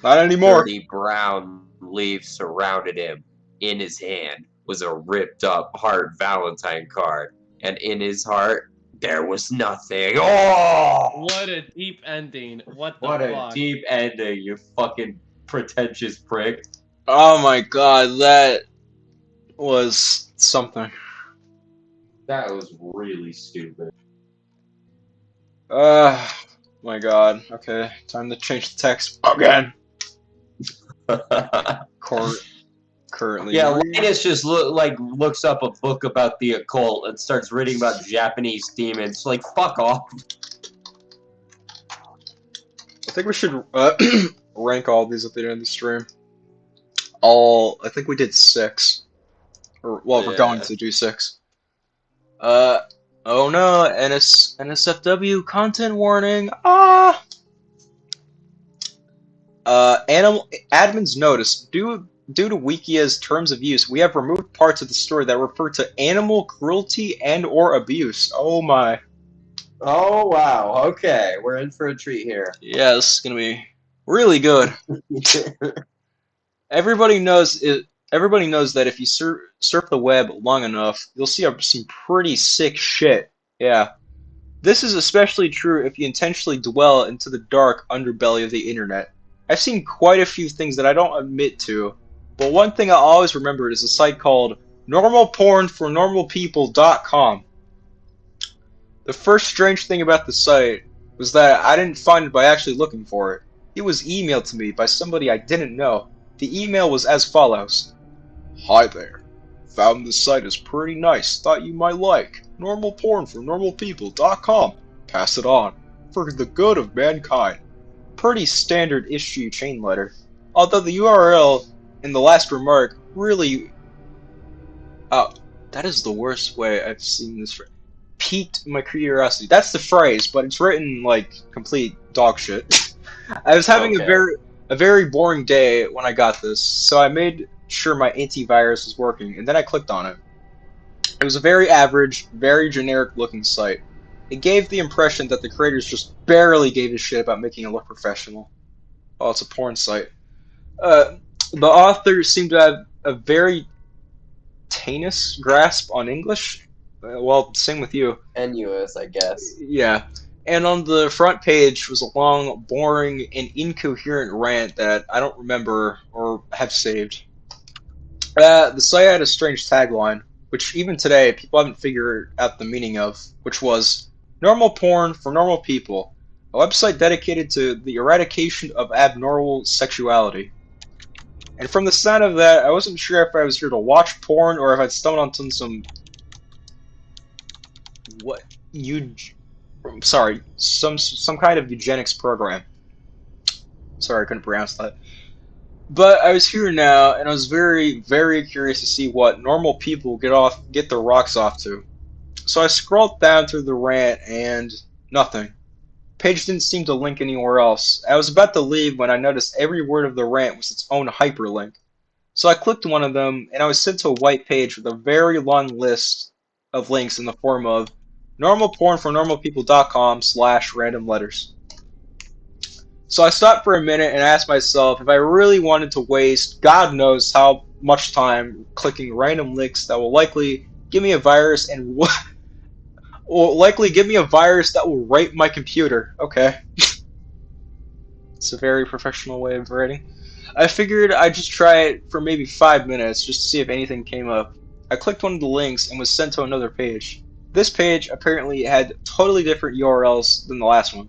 Not anymore. Dirty brown leaves surrounded him. In his hand was a ripped up heart Valentine card, and in his heart there was nothing. Oh! What a deep ending. What the What a fuck? deep ending, you fucking pretentious prick. Oh my god, that was something. That was really stupid. My god. Okay, time to change the text again. Currently. Yeah, reading. Linus just looks up a book about the occult and starts reading about Japanese demons. Like, fuck off. I think we should rank all these at the end of the stream. I think we did 6. Or, well, we're going Yeah. to do 6. Oh no, NSFW content warning. Admin's notice. Due to Wikia's terms of use, we have removed parts of the story that refer to animal cruelty and or abuse. Oh my. Oh, wow. Okay, we're in for a treat here. Yeah, this is gonna be really good. Everybody knows that if you surf the web long enough, you'll see some pretty sick shit. Yeah. This is especially true if you intentionally dwell into the dark underbelly of the internet. I've seen quite a few things that I don't admit to, but one thing I always remember is a site called normalpornfornormalpeople.com. The first strange thing about the site was that I didn't find it by actually looking for it. It was emailed to me by somebody I didn't know. The email was as follows. Hi there. Found this site is pretty nice. Thought you might like. Normalpornfornormalpeople.com. Pass it on. For the good of mankind. Pretty standard issue chain letter. Although the URL in the last remark really... Oh, that is the worst way I've seen this phrase. Piqued my curiosity. That's the phrase, but it's written like complete dog shit. I was having Okay. a very boring day when I got this, so I made sure my antivirus was working, and then I clicked on it. It was a very average, very generic looking site. It gave the impression that the creators just barely gave a shit about making it look professional. Oh, it's a porn site. Uh, the author seemed to have a very tenuous grasp on English. Well, same with you. Tenuous, I guess. Yeah. And on the front page was a long, boring, and incoherent rant that I don't remember or have saved. The site had a strange tagline, which even today people haven't figured out the meaning of, which was Normal Porn for Normal People, a website dedicated to the eradication of abnormal sexuality. And from the sound of that, I wasn't sure if I was here to watch porn or if I'd stumbled onto some what you sorry, some kind of eugenics program. Sorry, I couldn't pronounce that. But I was here now, and I was very, very curious to see what normal people get their rocks off to. So I scrolled down through the rant, and nothing. Page didn't seem to link anywhere else. I was about to leave when I noticed every word of the rant was its own hyperlink. So I clicked one of them, and I was sent to a white page with a very long list of links in the form of normalpornfornormalpeople.com/random letters. So I stopped for a minute and asked myself if I really wanted to waste God knows how much time clicking random links that will likely give me a virus and will likely give me a virus that will rape my computer. Okay. It's a very professional way of writing. I figured I'd just try it for maybe 5 minutes just to see if anything came up. I clicked one of the links and was sent to another page. This page apparently had totally different URLs than the last one.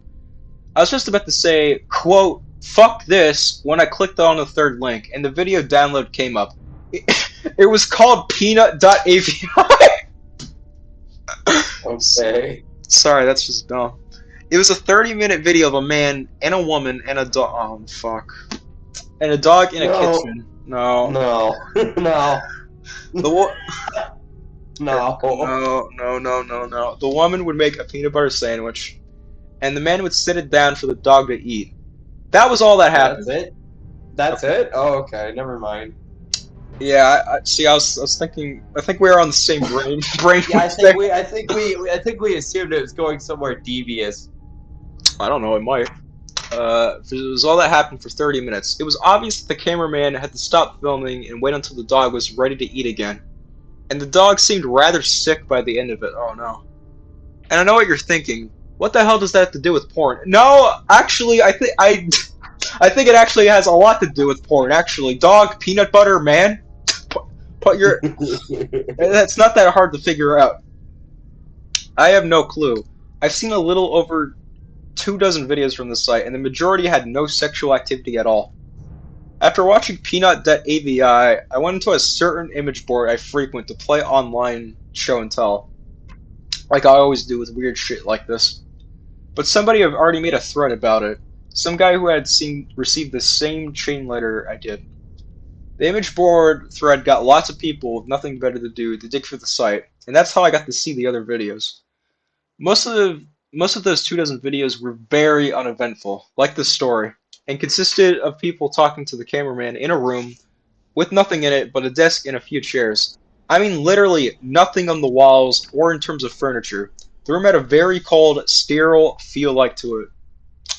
I was just about to say, quote, fuck this, when I clicked on the third link, and the video download came up. It was called peanut.avi. Okay. Sorry, that's just dumb. It was a 30-minute video of a man and a woman and a dog. Oh, fuck. And a dog in a No. kitchen. No. No. No. The wo- No. no. The woman would make a peanut butter sandwich, and the man would sit it down for the dog to eat. That was all that happened. That's it? That's it? Oh, okay. Never mind. Yeah, see. I was thinking. I think we were on the same brain. Yeah, I think we assumed it was going somewhere devious. I don't know. It might. It was all that happened for 30 minutes. It was obvious that the cameraman had to stop filming and wait until the dog was ready to eat again. And the dog seemed rather sick by the end of it. Oh no. And I know what you're thinking. What the hell does that have to do with porn? No, actually, I think it actually has a lot to do with porn. Actually, dog, peanut butter, man. Put your. That's not that hard to figure out. I have no clue. I've seen a little over 24 videos from the site, and the majority had no sexual activity at all. After watching Peanut.avi, I went into a certain image board I frequent to play online show and tell, like I always do with weird shit like this. But somebody had already made a thread about it. Some guy who had received the same chain letter I did. The image board thread got lots of people with nothing better to do to dig through the site, and that's how I got to see the other videos. Most of those 24 videos were very uneventful, like this story, and consisted of people talking to the cameraman in a room with nothing in it but a desk and a few chairs. I mean literally nothing on the walls or in terms of furniture. The room had a very cold, sterile feel to it.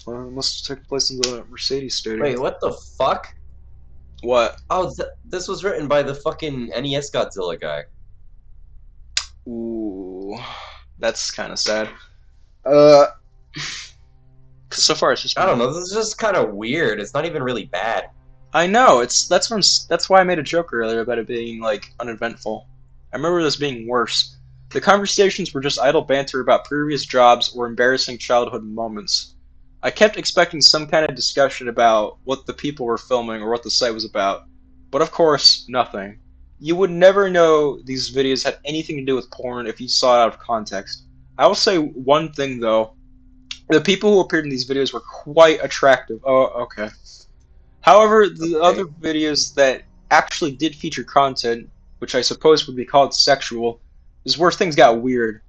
Well, it must have taken place in the Mercedes Stadium. Wait, what the fuck? What? Oh, this was written by the fucking NES Godzilla guy. Ooh. That's kind of sad. Uh, 'cause so far it's just I been. don't know. This is just kind of weird. It's not even really bad. I know that's why I made a joke earlier about it being like uneventful. I remember this being worse. The conversations were just idle banter about previous jobs or embarrassing childhood moments. I kept expecting some kind of discussion about what the people were filming or what the site was about, but of course, nothing. You would never know these videos had anything to do with porn if you saw it out of context. I will say one thing though. The people who appeared in these videos were quite attractive. Oh, okay. However, the other Okay. videos that actually did feature content, which I suppose would be called sexual, is where things got weird.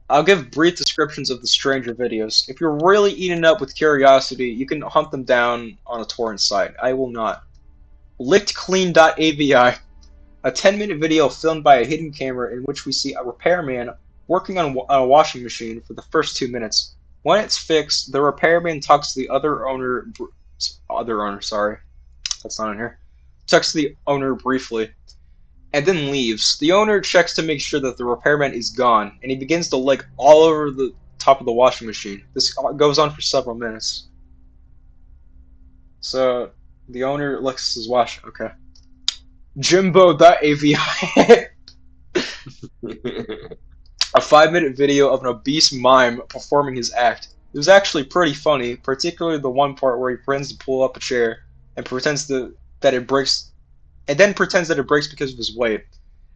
I'll give brief descriptions of the stranger videos. If you're really eaten up with curiosity, you can hunt them down on a torrent site. I will not. LickedClean.avi, a 10-minute video filmed by a hidden camera in which we see a repairman working on a washing machine for the first 2 minutes. When it's fixed, the repairman talks to the other owner, sorry, that's not in here. Talks to the owner briefly, and then leaves. The owner checks to make sure that the repairman is gone, and he begins to lick all over the top of the washing machine. This goes on for several minutes. So, the owner licks his wash. Okay. Jimbo.avi. A 5-minute video of an obese mime performing his act. It was actually pretty funny, particularly the one part where he pretends to pull up a chair and that it breaks, and then pretends that it breaks because of his weight.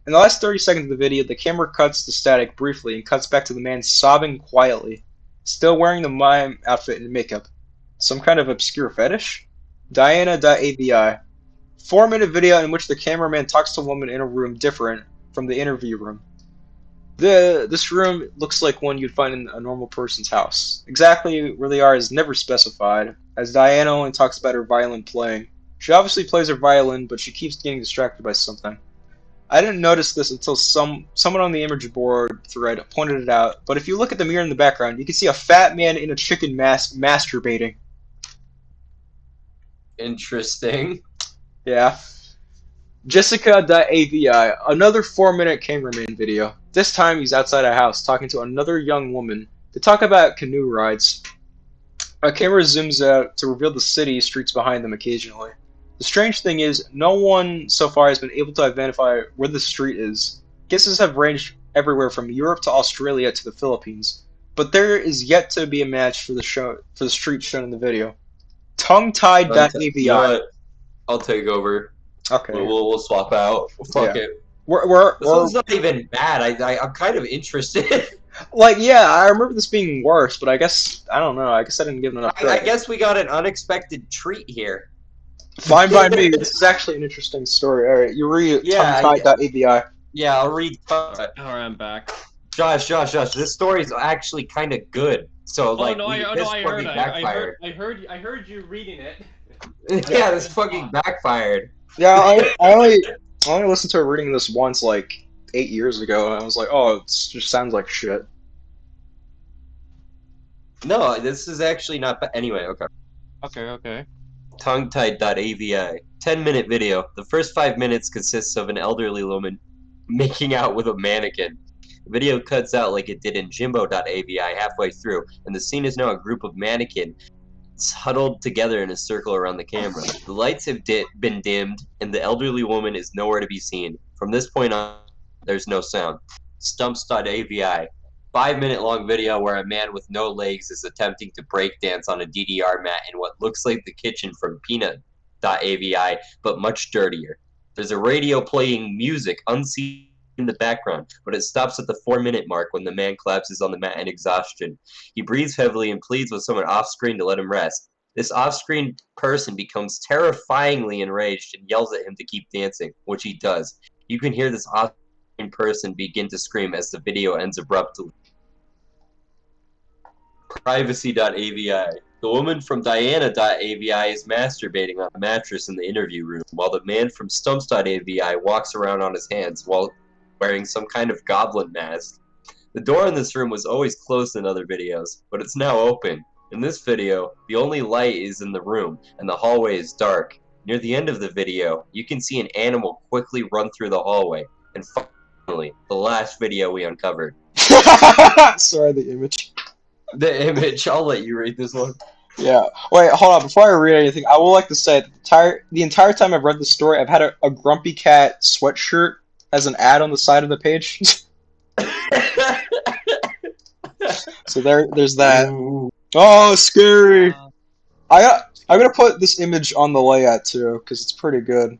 In the last 30 seconds of the video, the camera cuts to static briefly and cuts back to the man sobbing quietly, still wearing the mime outfit and makeup. Some kind of obscure fetish? Diana.avi. 4-minute video in which the cameraman talks to a woman in a room different from the interview room. This room looks like one you'd find in a normal person's house. Exactly where they are is never specified, as Diana only talks about her violin playing. She obviously plays her violin, but she keeps getting distracted by something. I didn't notice this until someone on the image board thread pointed it out, but if you look at the mirror in the background, you can see a fat man in a chicken mask masturbating. Interesting. Yeah. Jessica.avi, another 4-minute cameraman video. This time he's outside a house talking to another young woman. They talk about canoe rides. A camera zooms out to reveal the city streets behind them occasionally. The strange thing is, no one so far has been able to identify where the street is. Guesses have ranged everywhere from Europe to Australia to the Philippines, but there is yet to be a match for the street shown in the video. Tongue-tied.avi. You know what? I'll take over. Okay. We'll swap out. Fuck Yeah. it. We're This one's not even bad. I'm kind of interested. like, yeah, I remember this being worse, but I guess I don't know. I guess I didn't give it enough I credit. guess we got an unexpected treat here. Fine by me. This is actually an interesting story. All right, you read Yeah, tonguetied.avi. Yeah, I'll read. Alright, I'm back. Josh. This story's actually kind of good. So like, this I fucking heard. backfired. I heard you reading it. Yeah, this fucking backfired. Yeah, I only listened to reading this once, like 8 years ago, and I was like, oh, it just sounds like shit. No, this is actually not bad. Anyway, okay. Okay. Tonguetied.avi. 10-minute video. The first 5 minutes consists of an elderly woman making out with a mannequin. The video cuts out like it did in Jimbo.avi halfway through, and the scene is now a group of mannequins huddled together in a circle around the camera. The lights have been dimmed, and the elderly woman is nowhere to be seen. From this point on, there's no sound. Stumps.avi. 5-minute long video where a man with no legs is attempting to breakdance on a DDR mat in what looks like the kitchen from Peanut.avi, but much dirtier. There's a radio playing music unseen in the background, but it stops at the 4-minute mark when the man collapses on the mat in exhaustion. He breathes heavily and pleads with someone off-screen to let him rest. This off-screen person becomes terrifyingly enraged and yells at him to keep dancing, which he does. You can hear this off-screen person begin to scream as the video ends abruptly. Privacy.avi. The woman from Diana.avi is masturbating on a mattress in the interview room, while the man from Stumps.avi walks around on his hands while wearing some kind of goblin mask. The door in this room was always closed in other videos, but it's now open. In this video, the only light is in the room, and the hallway is dark. Near the end of the video, you can see an animal quickly run through the hallway, and finally, the last video we uncovered. Sorry, the image. The image. I'll let you read this one. Yeah. Wait, hold on. Before I read anything, I will like to say that the entire time I've read the story, I've had a Grumpy Cat sweatshirt as an ad on the side of the page. So there's that. Ooh. Oh, scary! I'm gonna put this image on the layout too, because it's pretty good.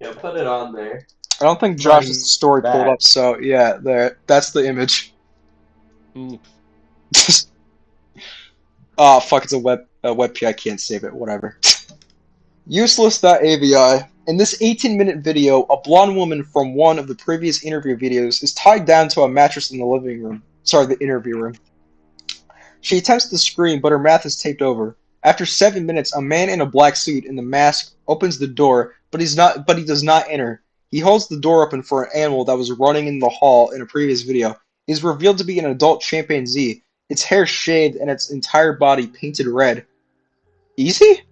Yeah, put it on there. I don't think Josh has the Running story pulled back. up, so yeah, there. That's the image. Oops. Oh fuck! It's a WebP. I can't save it. Whatever. Useless.avi. In this 18-minute video, a blonde woman from one of the previous interview videos is tied down to a mattress in the living room. Sorry, the interview room. She attempts to scream, but her mouth is taped over. After 7 minutes, a man in a black suit and the mask opens the door, but he does not enter. He holds the door open for an animal that was running in the hall in a previous video. It is revealed to be an adult chimpanzee. Its hair shaved and its entire body painted red. Easy?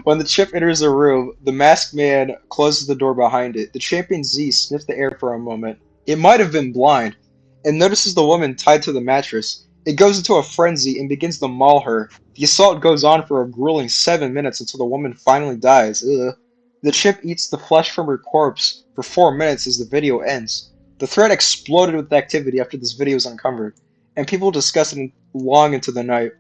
When the chip enters the room, the masked man closes the door behind it. The chimpanzee sniffs the air for a moment. It might have been blind, and notices the woman tied to the mattress. It goes into a frenzy and begins to maul her. The assault goes on for a grueling 7 minutes until the woman finally dies. Ugh. The chip eats the flesh from her corpse for 4 minutes as the video ends. The thread exploded with activity after this video was uncovered, and people discussed it long into the night.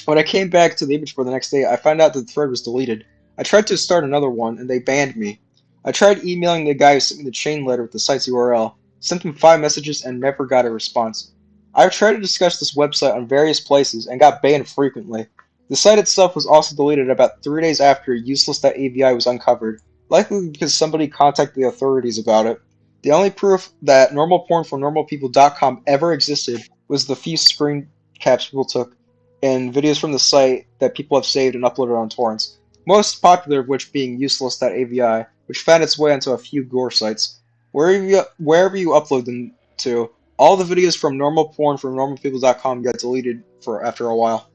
When I came back to the image for the next day, I found out that the thread was deleted. I tried to start another one, and they banned me. I tried emailing the guy who sent me the chain letter with the site's URL, sent him 5 messages, and never got a response. I've tried to discuss this website on various places and got banned frequently. The site itself was also deleted about 3 days after useless.avi was uncovered, likely because somebody contacted the authorities about it. The only proof that normalpornfornormalpeople.com ever existed was the few screen caps people took and videos from the site that people have saved and uploaded on torrents, most popular of which being useless.avi, which found its way onto a few gore sites. Wherever you upload them to, all the videos from normalpornfornormalpeople.com get deleted after a while.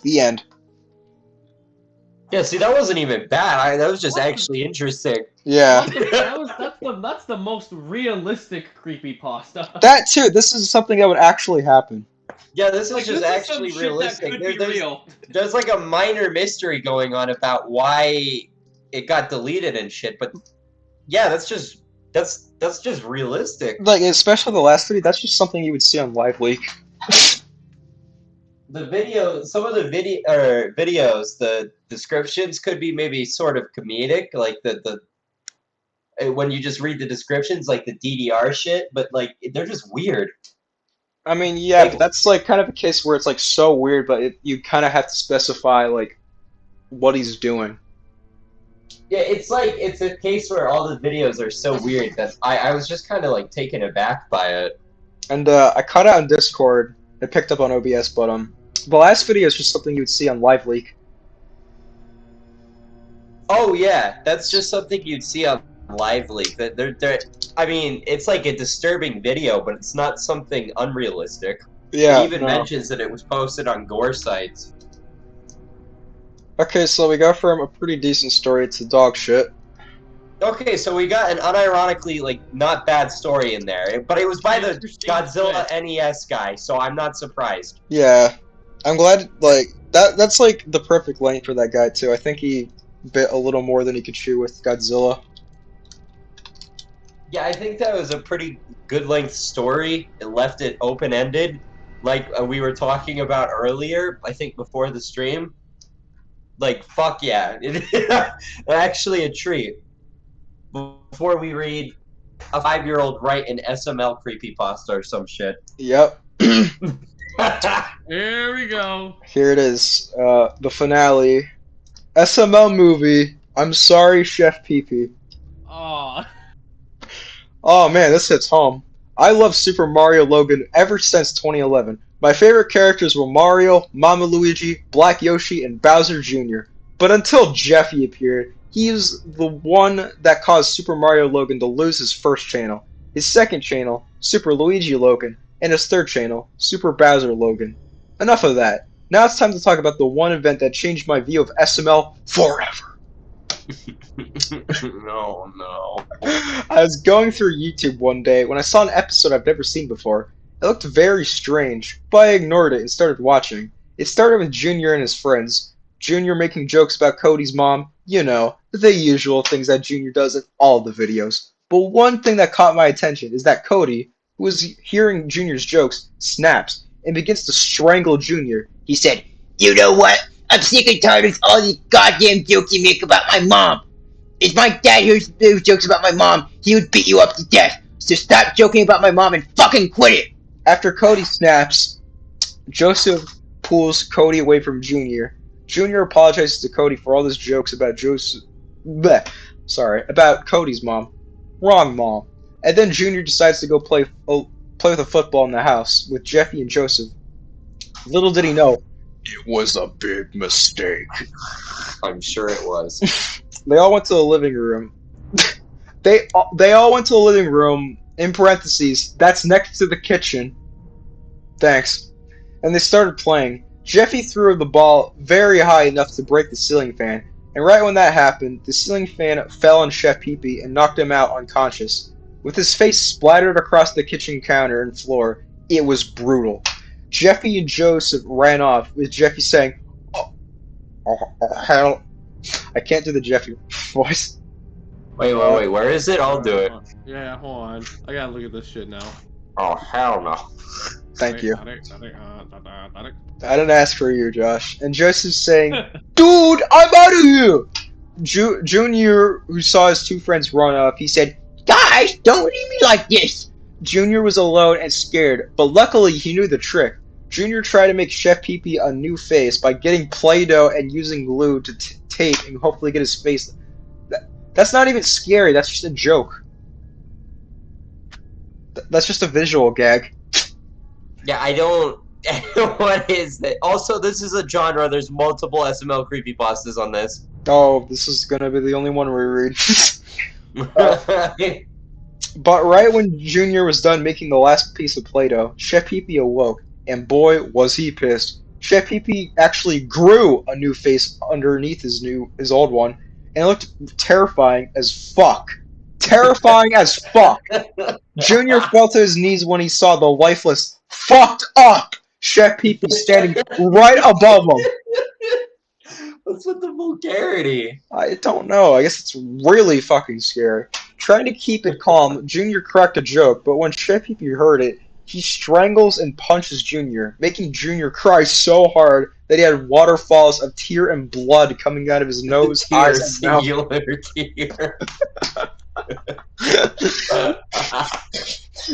The end. Yeah, see, that wasn't even bad. That was just actually interesting. Yeah. That's the most realistic creepypasta. That too, this is something that would actually happen. Yeah, this is Like, just this is actually some shit realistic. that could be real. There's like a minor mystery going on about why it got deleted and shit, but yeah, that's just realistic. Like, especially the last video, that's just something you would see on Live Leak. Some of the videos, the descriptions could be maybe sort of comedic, like the when you just read the descriptions, like the DDR shit, but like they're just weird. I mean, yeah, Like- but that's like kind of a case where it's like so weird, but you kind of have to specify like what he's doing. Yeah, it's a case where all the videos are so weird that I was just kind of like taken aback by it. And I cut out on Discord. It picked up on OBS, but the last video is just something you would see on Live Leak. Oh yeah, that's just something you'd see on Live Leak. I mean, it's like a disturbing video, but it's not something unrealistic. Yeah. It even no. mentions that it was posted on gore sites. Okay, so we go from a pretty decent story to dog shit. Okay, so we got an unironically like not bad story in there, but it was by the Godzilla NES guy, so I'm not surprised. Yeah, I'm glad. Like that's like the perfect length for that guy too. I think he bit a little more than he could chew with Godzilla. Yeah, I think that was a pretty good length story. It left it open-ended, like we were talking about earlier, I think before the stream. Like, fuck yeah. Actually a treat. Before we read a 5-year-old write an SML creepypasta or some shit. Yep. Here we go. Here it is. The finale. SML movie. I'm sorry, Chef Pee-Pee. Aw. Oh man, this hits home. I love Super Mario Logan ever since 2011. My favorite characters were Mario, Mama Luigi, Black Yoshi, and Bowser Jr. But until Jeffy appeared, he was the one that caused Super Mario Logan to lose his first channel, his second channel, Super Luigi Logan, and his third channel, Super Bowser Logan. Enough of that. Now it's time to talk about the one event that changed my view of SML forever. No, no. I was going through YouTube one day when I saw an episode I've never seen before. It looked very strange, but I ignored it and started watching. It started with Junior and his friends. Junior making jokes about Cody's mom. You know, the usual things that Junior does in all the videos. But one thing that caught my attention is that Cody, who was hearing Junior's jokes, snaps and begins to strangle Junior. He said, "You know what? I'm sick and tired of all these goddamn jokes you make about my mom. If my dad hears jokes about my mom, he would beat you up to death. So stop joking about my mom and fucking quit it." After Cody snaps, Joseph pulls Cody away from Junior. Junior apologizes to Cody for all his jokes about about Cody's mom. Wrong mom. And then Junior decides to go play with a football in the house with Jeffy and Joseph. Little did he know, it was a big mistake. I'm sure it was. They all went to the living room. they all went to the living room. In parentheses, that's next to the kitchen. Thanks. And they started playing. Jeffy threw the ball very high enough to break the ceiling fan. And right when that happened, the ceiling fan fell on Chef Pee-Pee and knocked him out unconscious. With his face splattered across the kitchen counter and floor, it was brutal. Jeffy and Joseph ran off, with Jeffy saying, "Oh, hell." I can't do the Jeffy voice. Wait, where is it? I'll do it. Yeah, hold on. I gotta look at this shit now. Oh, hell no. Thank you. I didn't ask for you, Josh. And Joseph's saying, "Dude, I'm out of here!" Junior, who saw his two friends run up, he said, "Guys, don't leave me like this!" Junior was alone and scared, but luckily he knew the trick. Junior tried to make Chef Pee-Pee a new face by getting Play-Doh and using glue to tape and hopefully get his face. That's not even scary, that's just a joke. That's just a visual gag. Yeah, I don't. What is that? Also, this is a genre. There's multiple SML creepypastas on this. Oh, this is gonna be the only one we read. But right when Junior was done making the last piece of Play-Doh, Chef Pee-Pee awoke, and boy, was he pissed. Chef Pee-Pee actually grew a new face underneath his old one, and it looked terrifying as fuck. Terrifying as fuck. Junior fell to his knees when he saw the lifeless, fucked up Chef Pee-Pee standing right above him. What's with the vulgarity? I don't know. I guess it's really fucking scary. Trying to keep it calm, Junior cracked a joke, but when Chef Pee-Pee heard it, he strangles and punches Junior, making Junior cry so hard that he had waterfalls of tear and blood coming out of his nose, eyes, and mouth. Tear.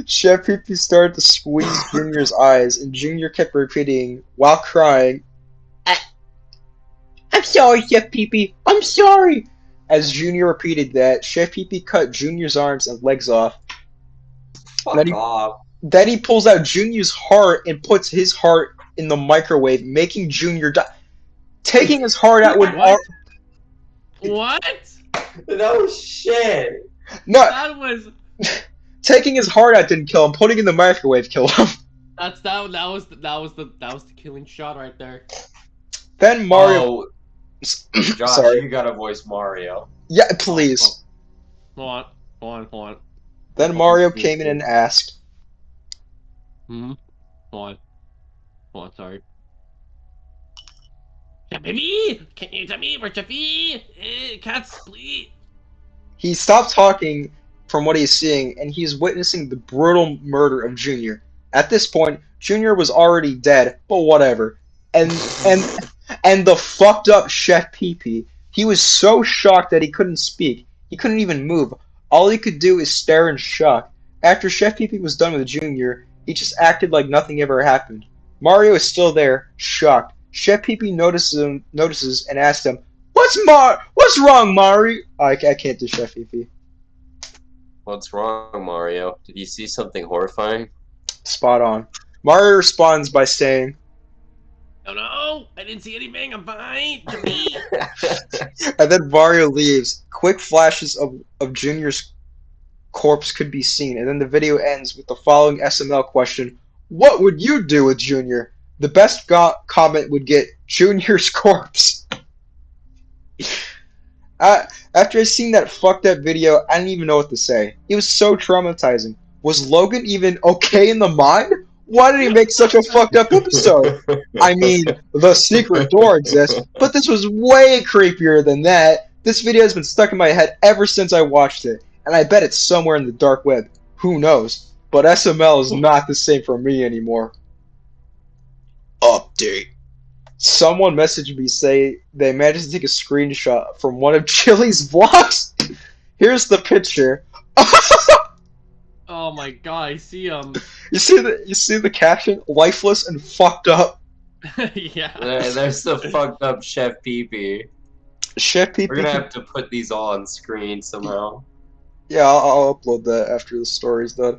Chef Pee-Pee started to squeeze Junior's eyes, and Junior kept repeating, while crying, "I'm sorry, Chef Pee-Pee, I'm sorry." As Junior repeated that, Chef Pee-Pee cut Junior's arms and legs off. Fuck off. Then he pulls out Junior's heart and puts his heart in the microwave, making Junior die. Taking his heart out would... What? No shit. No, That was... taking his heart out didn't kill him. Putting it in the microwave killed him. That was the killing shot right there. Then Mario... Oh, Josh, Sorry. you gotta voice Mario. Yeah, please. Hold on. Then Mario came in and asked, Hold on, sorry. Baby, can you tell me where Jeffy? Cats, please. he stopped talking from what he's seeing, and he's witnessing the brutal murder of Junior. At this point, Junior was already dead, but whatever. And the fucked up Chef Pee-Pee, he was so shocked that he couldn't speak. He couldn't even move. All he could do is stare in shock. After Chef Pee-Pee was done with Junior, he just acted like nothing ever happened. Mario is still there, shocked. Chef Pee-Pee notices and asks him, What's wrong, Mario?" I can't do Chef Pee-Pee. What's wrong, Mario? Did you see something horrifying? Spot on. Mario responds by saying, No, I didn't see anything. I'm fine. Jeffy. and then Mario leaves. Quick flashes of Junior's corpse could be seen, and then the video ends with the following SML question: "What would you do with Junior?" The best comment would get Junior's corpse. After I seen that fucked up video, I didn't even know what to say. It was so traumatizing. Was Logan even okay in the mind? Why did he make such a fucked up episode? I mean, the secret door exists, but this was way creepier than that. This video has been stuck in my head ever since I watched it, and I bet it's somewhere in the dark web. Who knows? But SML is not the same for me anymore. Update. Someone messaged me say they managed to take a screenshot from one of Chili's vlogs. Here's the picture. Oh my god, I see You see the caption? Lifeless and fucked up. yeah. There's the fucked up Chef Pee-Pee. Chef Pee We're gonna have to put these all on screen somehow. Yeah, I'll upload that after the story's done.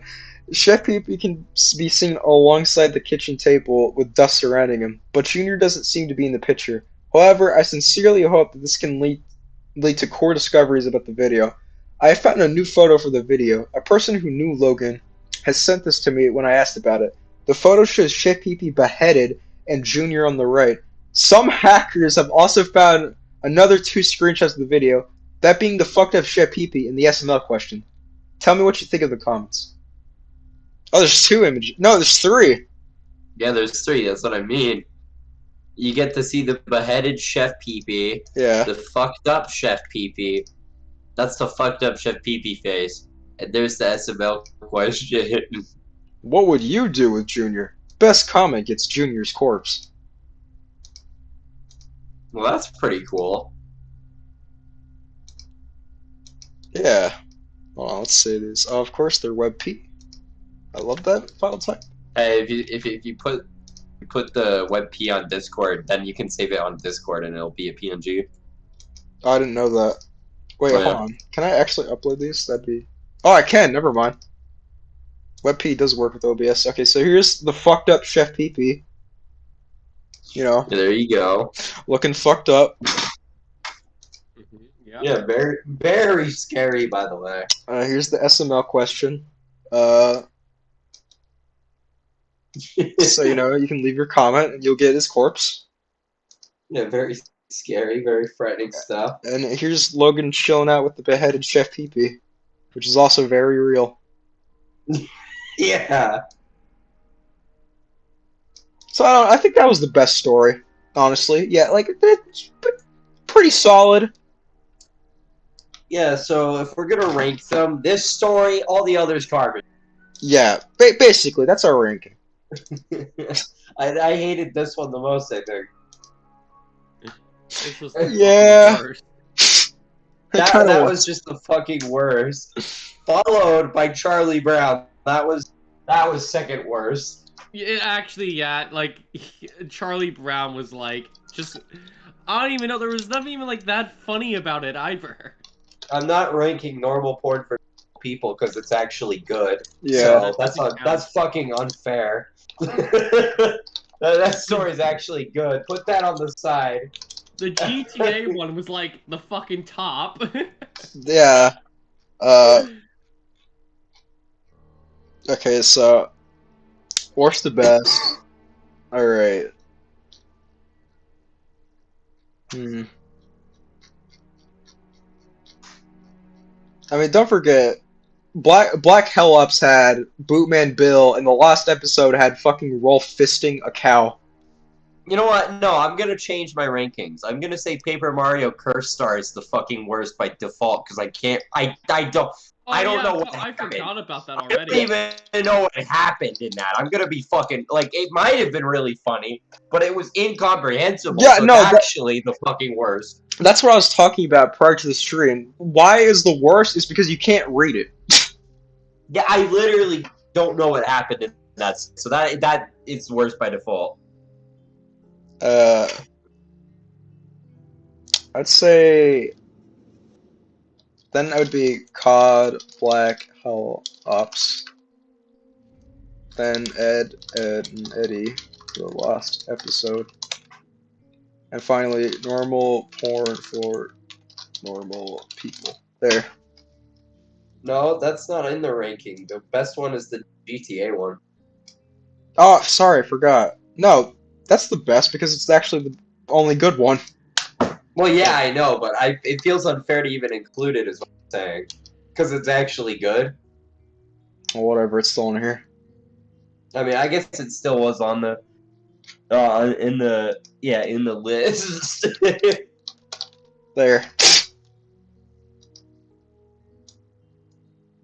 Chef Pee can be seen alongside the kitchen table with dust surrounding him, but Junior doesn't seem to be in the picture. However, I sincerely hope that this can lead to core discoveries about the video. I have found a new photo for the video. A person who knew Logan has sent this to me when I asked about it. The photo shows Chef Pee beheaded and Junior on the right. Some hackers have also found another 2 screenshots of the video, that being the fucked up Chef Pee and the SML question. Tell me what you think of the comments. Oh, there's 2 images. No, there's 3. Yeah, there's 3. That's what I mean. You get to see the beheaded Chef Pee-Pee, Yeah. the fucked up Chef Pee-Pee. That's the fucked up Chef Pee-Pee face. And there's the SML question. What would you do with Junior? Best comment gets Junior's corpse. Well, that's pretty cool. Yeah. Well, let's say this. Oh, of course, they're WebP. I love that file type. Hey, if you put the WebP on Discord, then you can save it on Discord and it'll be a PNG. Oh, I didn't know that. Wait, Oh, yeah. hold on. Can I actually upload these? That'd be... Oh, I can. Never mind. WebP does work with OBS. Okay, so here's the fucked up Chef Pee. You know, There you go. looking fucked up. Yeah. Yeah, very very scary, by the way. Here's the SML question. So, you know, you can leave your comment and you'll get his corpse. Yeah, very scary, very frightening stuff. And here's Logan chilling out with the beheaded Chef Pee, which is also very real. Yeah. So I think that was the best story, honestly. Yeah, like it's pretty solid. Yeah, so if we're gonna rank them, this story, all the others garbage. Yeah, basically that's our ranking. I hated this one the most, I think. This was the Yeah. worst. That was just the fucking worst. Followed by Charlie Brown. That was second worst. Yeah, actually, yeah, like Charlie Brown was like just I don't even know, there was nothing even like that funny about it either. I'm not ranking normal porn for people because it's actually good. Yeah. So that's fucking unfair. That story's actually good. Put that on the side. The GTA one was like the fucking top. Yeah. Okay, so worst to best. All right. I mean, don't forget, Black Hell Ups had Bootman Bill, and the last episode had fucking Rolf fisting a cow. You know what? No, I'm gonna change my rankings. I'm gonna say Paper Mario Curse Star is the fucking worst by default because I can't. I don't. Oh, I don't yeah, know what I happened. forgot about that I don't already. even know what happened in that. I'm gonna be fucking like it might have been really funny, but it was incomprehensible. Yeah, so no, it's actually the fucking worst. That's what I was talking about prior to the stream. Why is the worst? Is because you can't read it. Yeah, I literally don't know what happened in that. So that is worst by default. I'd say then that would be COD, Black Hell Ops, then Ed, and Eddie for the last episode, and finally normal porn for normal people. There. No, that's not in the ranking. The best one is the GTA one. Oh, sorry, I forgot. No, that's the best because it's actually the only good one. Well, yeah, I know, but it feels unfair to even include it, is what I'm saying, because it's actually good. Or whatever, it's still in here. I mean, I guess it still was on the in the list. There.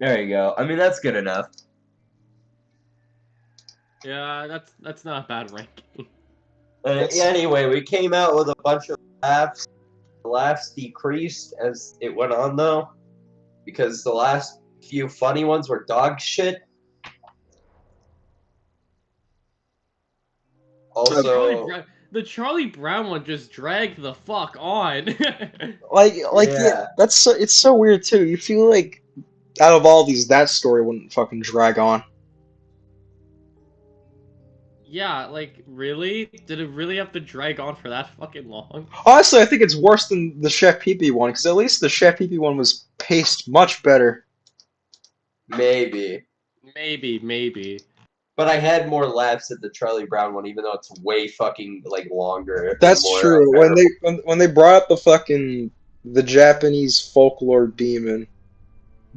There you go. I mean, that's good enough. Yeah, that's not a bad ranking. Anyway, we came out with a bunch of laughs. The laughs decreased as it went on, though, because the last few funny ones were dog shit. Also, The Charlie Brown one just dragged the fuck on. yeah. that's so, it's so weird too. You feel like out of all these, that story wouldn't fucking drag on. Yeah, like, really? Did it really have to drag on for that fucking long? Honestly, I think it's worse than the Chef Pee one, because at least the Chef Pee one was paced much better. Maybe. Maybe. But I had more laughs at the Charlie Brown one, even though it's way fucking like longer. That's more true. unbearable. When they brought up the Japanese folklore demon.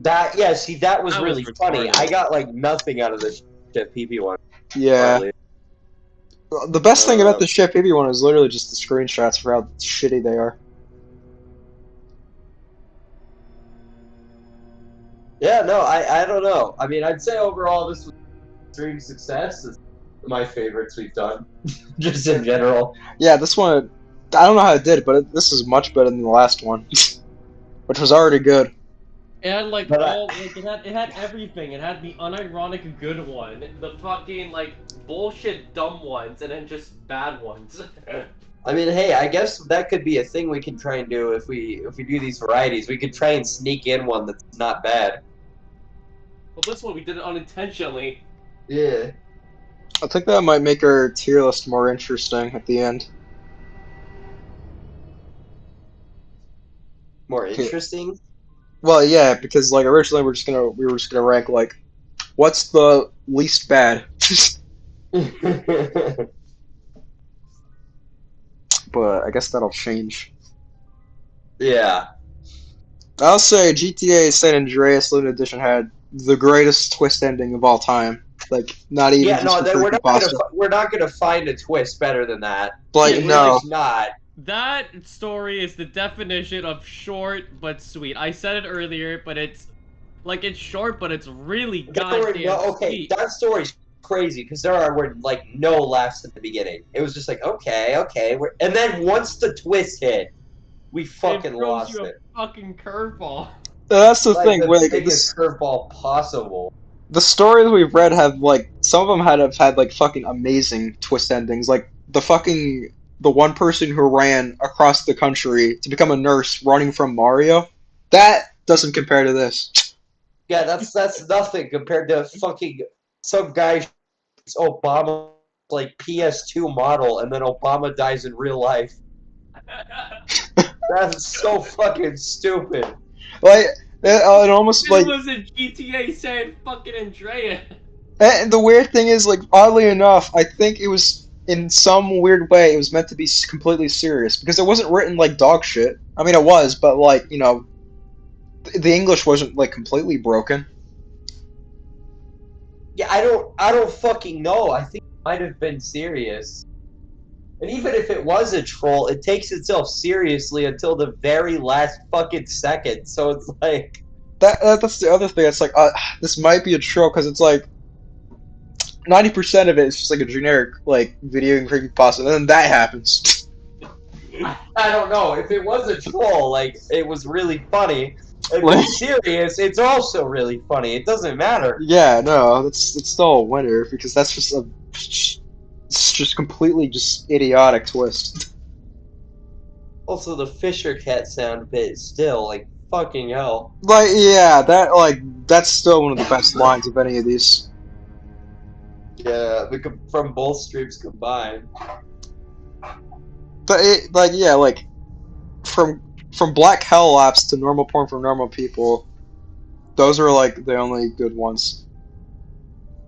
See, that was That really was funny. retarded. I got like nothing out of the Chef Pee one. Yeah. Hardly. The best thing about the Chef Pee one is literally just the screenshots for how shitty they are. Yeah, no, I don't know. I mean, I'd say overall this was a extreme success. It's my favorites we've done, just in general. Yeah, this one, I don't know how it did, but this is much better than the last one, which was already good. It had like But it had everything. It had the unironic good one, the fucking like bullshit dumb ones, and then just bad ones. I mean, hey, I guess that could be a thing we can try and do if we do these varieties. We could try and sneak in one that's not bad. Well, this one we did it unintentionally. Yeah. I think that might make our tier list more interesting at the end. More interesting? Well, yeah, because like originally we were just gonna rank like what's the least bad, but I guess that'll change. Yeah. I'll say GTA San Andreas Limited Edition had the greatest twist ending of all time. Like not even Yeah, just no, for then Creepypasta. we're not gonna find a twist better than that. Like We're no, just not. That story is the definition of short but sweet. I said it earlier, but it's short, but it's really goddamn sweet. That story's crazy because were like no laughs at the beginning. It was just like okay, and then once the twist hit, we fucking lost you a it. fucking curveball. that's the Like thing. the Like biggest curveball possible. the stories we've read have like some of them have had like fucking amazing twist endings. Like the one person who ran across the country to become a nurse running from Mario. That doesn't compare to this. Yeah, that's nothing compared to fucking some guy Obama like PS2 model, and then Obama dies in real life. That's so fucking stupid. Like it almost It like. was a GTA San fucking Andreas. And the weird thing is, like, oddly enough, I think it was in some weird way it was meant to be completely serious because it wasn't written like dog shit. I mean, it was, but like the English wasn't like completely broken. Yeah, I don't fucking know. I think it might have been serious. And even if it was a troll, it takes itself seriously until the very last fucking second. So it's like That's the other thing. It's like this might be a troll because it's like 90% of it is just like a generic like video and creepypasta, and then that happens. I don't know. If it was a troll, like it was really funny. If it's serious, it's also really funny. It doesn't matter. Yeah, no, it's still a winner because that's just it's just completely just idiotic twist. Also, the Fisher Cat sound bit still like fucking hell. Like yeah, that's still one of the best lines of any of these. Yeah, from both streams combined. But from Black Hell Lapse to normal porn for normal people, those are like the only good ones.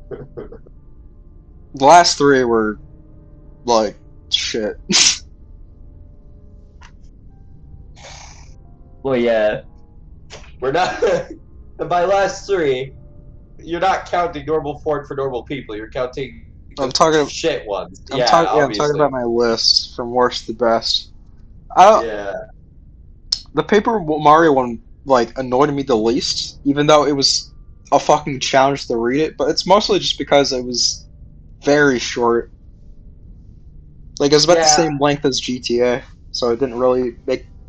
The last three were like shit. Well, yeah, we're not. And by last three, you're not counting normal form for normal people. You're counting I'm the talking. shit ones. I'm Yeah, talking. Yeah, I'm talking obviously. about my list from worst to best. I don't, Yeah. the Paper Mario one like annoyed me the least, even though it was a fucking challenge to read it. But it's mostly just because it was very short. Like it was about the Yeah, same length as GTA, so it didn't really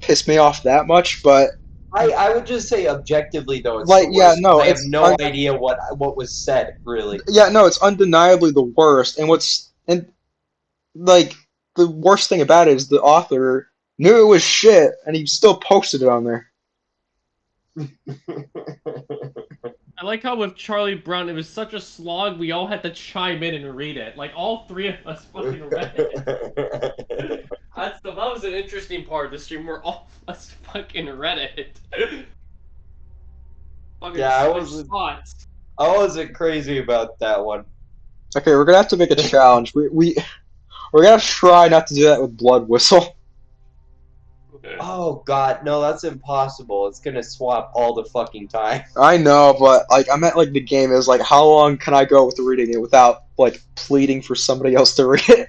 piss me off that much. But I would just say objectively though it's like, the yeah, worst because no, I have no idea what was said really. yeah, no, it's undeniably the worst. And like the worst thing about it is the author knew it was shit, and he still posted it on there. I like how with Charlie Brown, it was such a slog, we all had to chime in and read it. Like, all three of us fucking read it. That was an interesting part of the stream where all of us fucking read it. Fucking Yeah, switch spots. I wasn't crazy about that one. Okay, we're gonna have to make a challenge. We're gonna try not to do that with Blood Whistle. Oh god, no, that's impossible. It's gonna swap all the fucking time. I know, but like I meant like the game is like how long can I go with reading it without like pleading for somebody else to read it?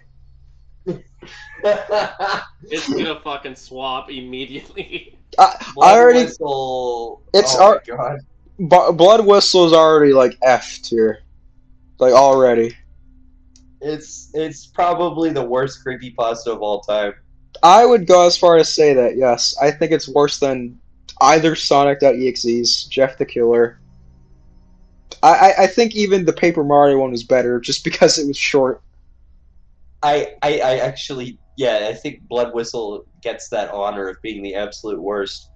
It's gonna fucking swap immediately. I Blood already Whistle. it's Oh my god. Blood Whistle is already like F tier, like already. It's probably the worst creepypasta of all time. I would go as far as say that yes, I think it's worse than either Sonic.exe's Jeff the Killer. I think even the Paper Mario one was better just because it was short. I actually, yeah, I think Blood Whistle gets that honor of being the absolute worst.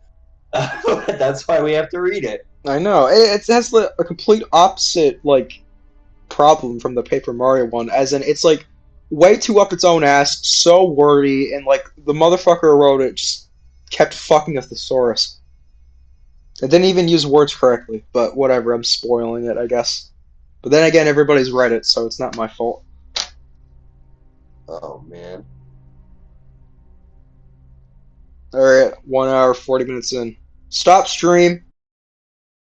That's why we have to read it. I know it has a complete opposite like problem from the Paper Mario one, as in it's like way too up its own ass, so wordy, and like the motherfucker who wrote it just kept fucking a thesaurus. It didn't even use words correctly, but whatever, I'm spoiling it, I guess. But then again, everybody's read it, so it's not my fault. Oh man. Alright, 1 hour, 40 minutes in. Stop stream.